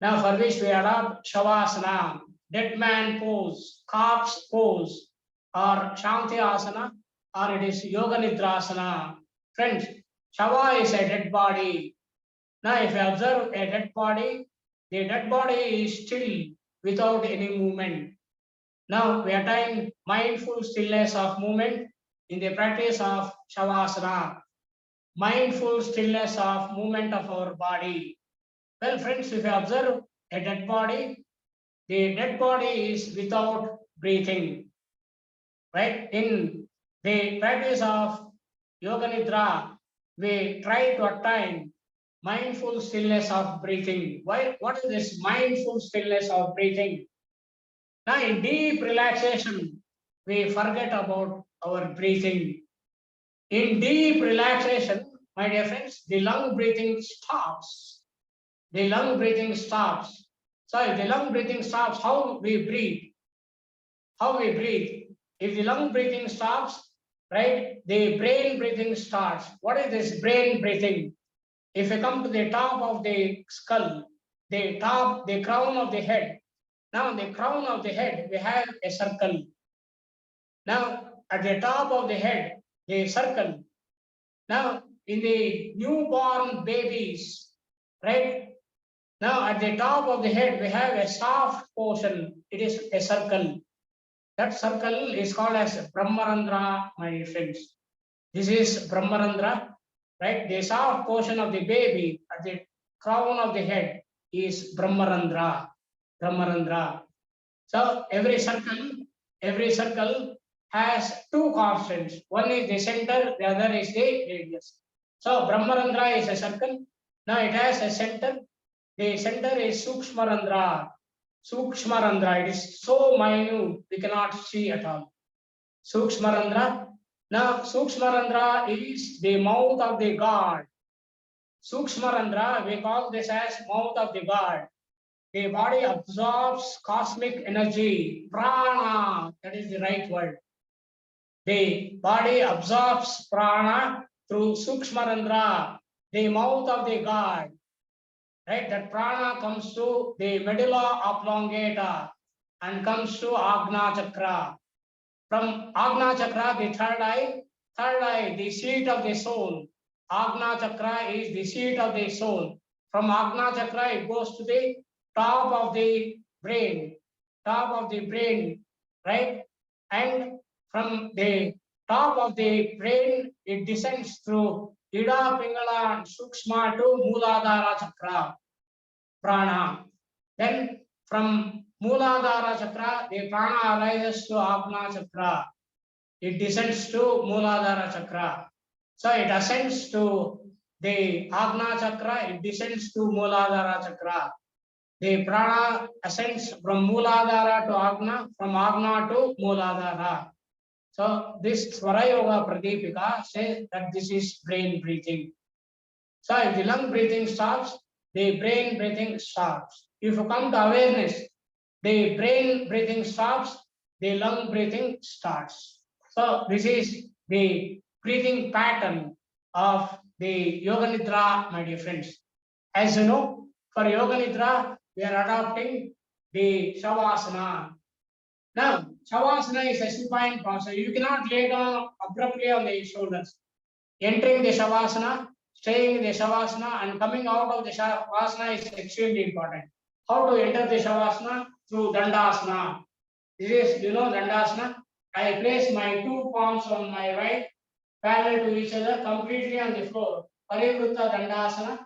Now for which we adopt Shavasana, dead man pose, corpse pose, or Shanti Asana, or it is Yoga Nidrasana. Friends, Shava is a dead body. Now if you observe a dead body, the dead body is still without any movement. Now we attain mindful stillness of movement in the practice of Shavasana. Mindful stillness of movement of our body. Well, friends, if you observe a dead body, the dead body is without breathing. Right? In the practice of Yoga Nidra, we try to attain mindful stillness of breathing. What is this mindful stillness of breathing? Now, in deep relaxation, we forget about our breathing. In deep relaxation, my dear friends, the lung breathing stops. The lung breathing stops. So if the lung breathing stops, how we breathe? How we breathe? If the lung breathing stops, right, the brain breathing starts. What is this brain breathing? If you come to the top of the skull, the crown of the head. Now, the crown of the head, we have a circle. Now, at the top of the head, the circle. Now, in the newborn babies, right? Now, at the top of the head, we have a soft portion. It is a circle. That circle is called as Brahmarandra, my friends. This is Brahmarandra, right? The soft portion of the baby at the crown of the head is Brahmarandra. Brahmarandra. So every circle has 2 constants. One is the center, the other is the radius. So Brahmarandra is a circle. Now it has a center. The center is Sukshmarandra. Sukshmarandra, it is so minute, we cannot see at all. Sukshmarandra, Now, Sukshmarandra is the mouth of the god. Sukshmarandra, we call this as mouth of the god. The body absorbs cosmic energy, prana, that is the right word. The body absorbs prana through Sukshmarandra, the mouth of the god. Right, that prana comes to the medulla oblongata and comes to Agna Chakra. From Agna Chakra, the third eye, the seat of the soul. Agna Chakra is the seat of the soul. From Agna Chakra, it goes to the top of the brain, right? And from the top of the brain, it descends through Ida, Pingala, and Sukshma to Mooladhara Chakra, prana. Then from Mooladhara Chakra, the prana arises to Agna Chakra. It descends to Mooladhara Chakra. So it ascends to the Agna Chakra, it descends to Mooladhara Chakra. The prana ascends from Mooladhara to Agna, from Agna to Mooladhara. So this Swara Yoga Pradipika says that this is brain breathing. So if the lung breathing stops, the brain breathing stops. If you come to awareness, the brain breathing stops, the lung breathing starts. So this is the breathing pattern of the Yoga Nidra, my dear friends. As you know, for Yoga Nidra, we are adopting the Shavasana. Now, Shavasana is a supine posture. You cannot lay down abruptly on the shoulders. Entering the Shavasana, staying in the Shavasana, and coming out of the Shavasana is extremely important. How to enter the Shavasana? Through Dandasana. This is, Dandasana. I place my two palms on my right, parallel to each other, completely on the floor. Parivrutta Dandasana.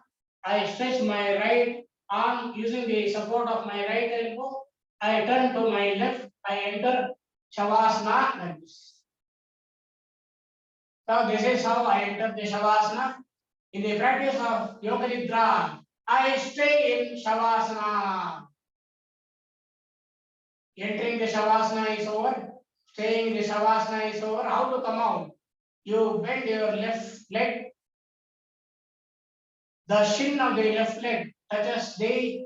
I stretch my right arm using the support of my right elbow. I turn to my left. I enter Shavasana like this. So this is how I enter the Shavasana. In the practice of Yoga Nidra, I stay in Shavasana. Entering the Shavasana is over. Staying in the Shavasana is over. How to come out? You bend your left leg. The shin of the left leg touches the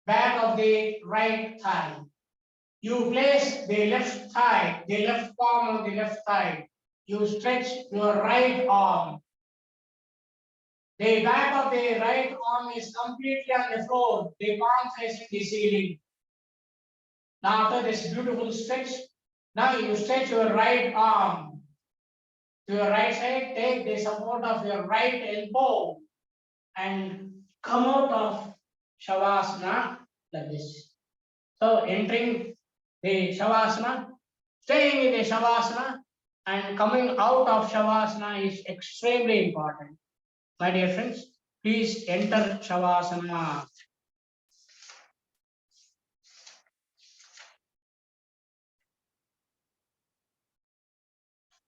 back of the right thigh. You place the left thigh, the left palm of the left thigh. You stretch your right arm. The back of the right arm is completely on the floor, the palm facing the ceiling. Now after this beautiful stretch, now you stretch your right arm to your right side, take the support of your right elbow and come out of Shavasana like this. So entering the Shavasana, staying in the Shavasana and coming out of Shavasana is extremely important. My dear friends, please enter Shavasana.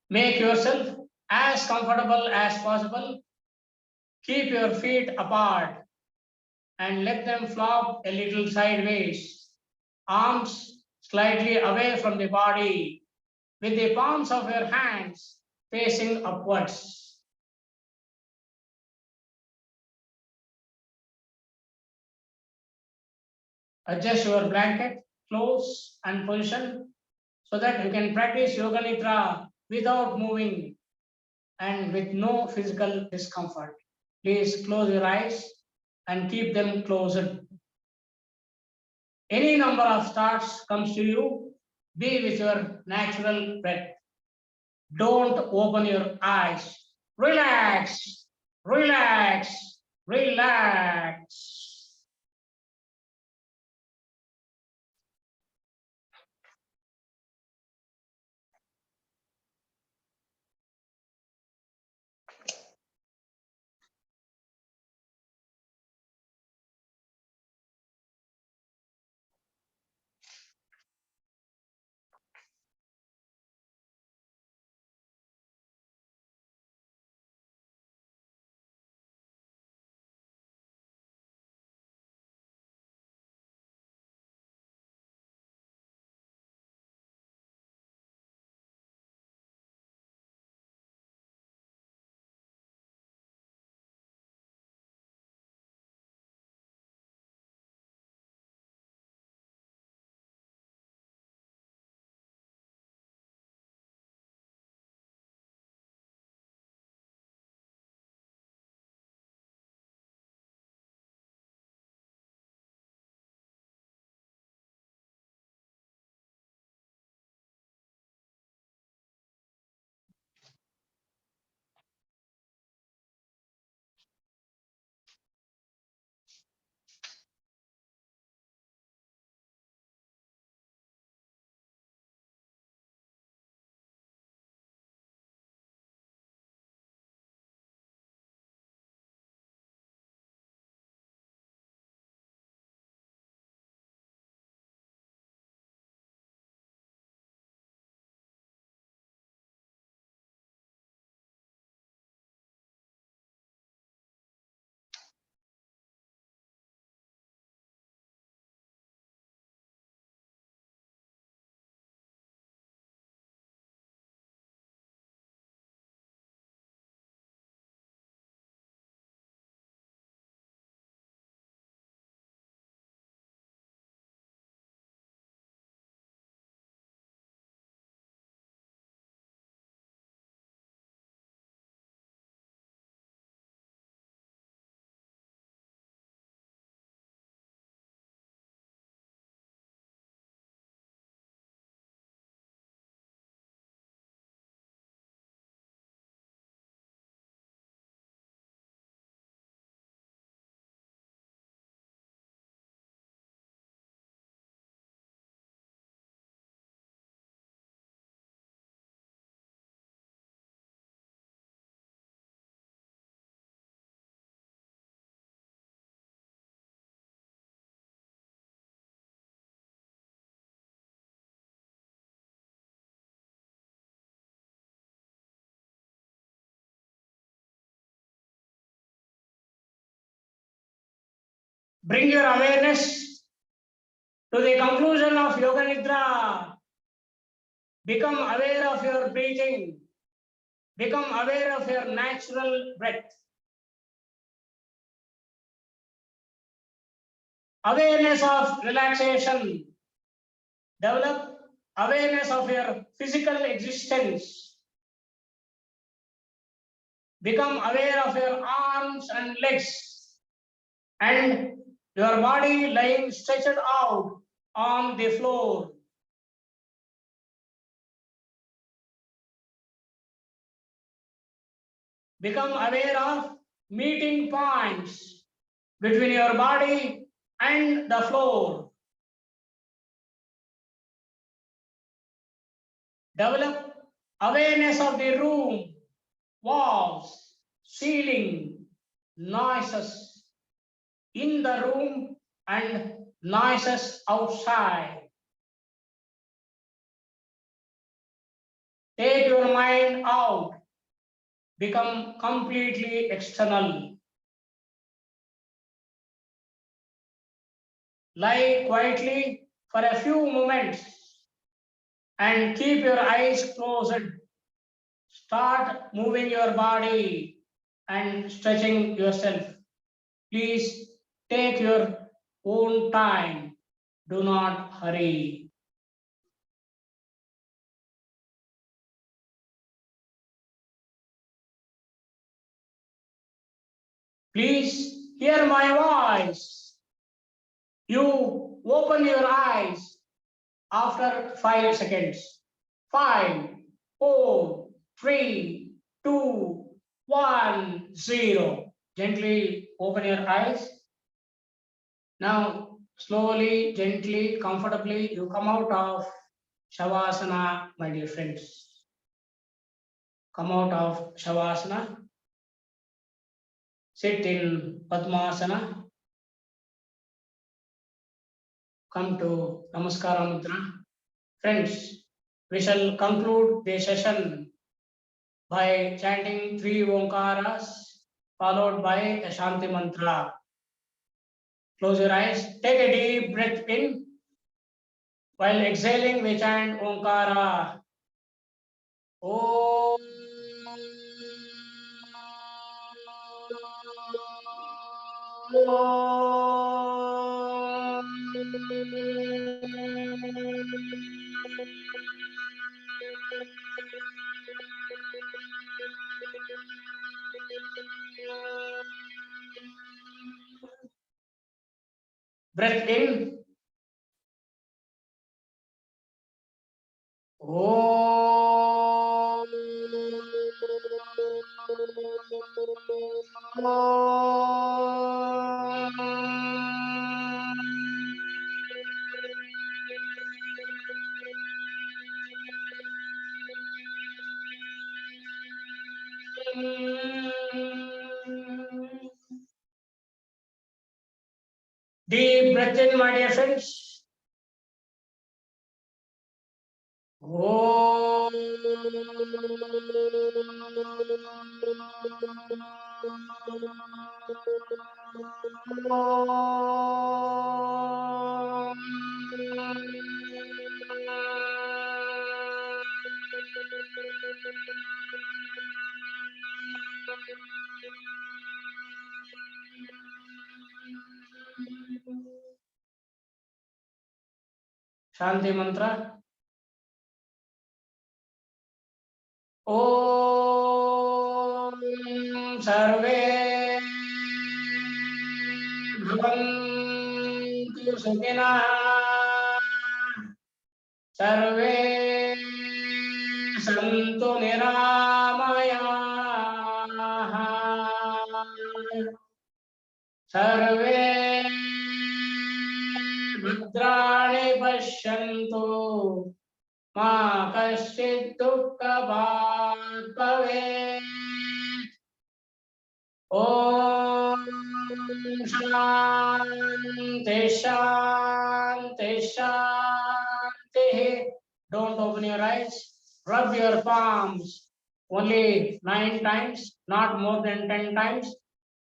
Make yourself as comfortable as possible. Keep your feet apart and let them flop a little sideways. Arms slightly away from the body with the palms of your hands facing upwards. Adjust your blanket close and position so that you can practice Yoga Nidra without moving and with no physical discomfort. Please close your eyes and keep them closed. Any number of thoughts comes to you, be with your natural breath. Don't open your eyes. Relax, relax, relax. Bring your awareness to the conclusion of Yoga Nidra. Become aware of your breathing. Become aware of your natural breath. Awareness of relaxation. Develop awareness of your physical existence. Become aware of your arms and legs and your body lying stretched out on the floor. Become aware of meeting points between your body and the floor. Develop awareness of the room, walls, ceiling, noises in the room and noises outside. Take your mind out. Become completely external. Lie quietly for a few moments and keep your eyes closed. Start moving your body and stretching yourself. Please take your own time. Do not hurry. Please hear my voice. You open your eyes after 5 seconds. 5, 4, 3, 2, 1, 0. Gently open your eyes. Now, slowly, gently, comfortably, you come out of Shavasana, my dear friends. Come out of Shavasana. Sit in Padmasana. Come to Namaskara Mudra. Friends, we shall conclude the session by chanting 3 Omkaras followed by a Shanti mantra. Close your eyes. Take a deep breath in. While exhaling, we chant Omkara. Om. Breath in. Om. Deep breath in, my dear friends. Om. Shanti mantra. Om sarve bhavantu sukhinah sarve santu niramayah sarve bhadrani pashyantu ma kaschid dukkhabhag bhavet. Om Shanti Shanti Shanti. Don't open your eyes. Rub your palms only 9 times, not more than 10 times.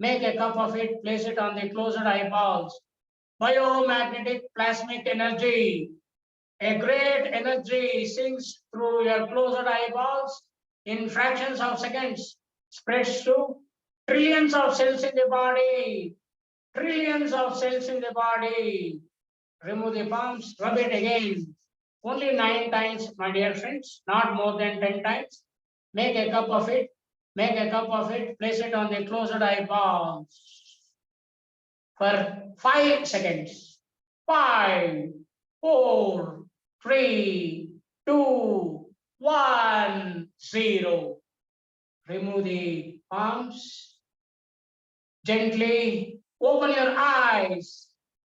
Make a cup of it, place it on the closed eyeballs. Biomagnetic plasmic energy. A great energy sinks through your closed eyeballs in fractions of seconds, spreads to trillions of cells in the body. Trillions of cells in the body. Remove the palms, rub it again. Only 9 times, my dear friends, not more than 10 times. Make a cup of it, place it on the closed eyeballs for 5 seconds. 5, 4, 3, 2, 1, 0. Remove the palms. Gently open your eyes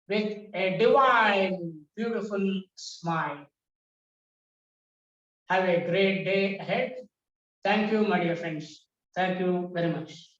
with a divine, beautiful smile. Have a great day ahead. Thank you, my dear friends. Thank you very much.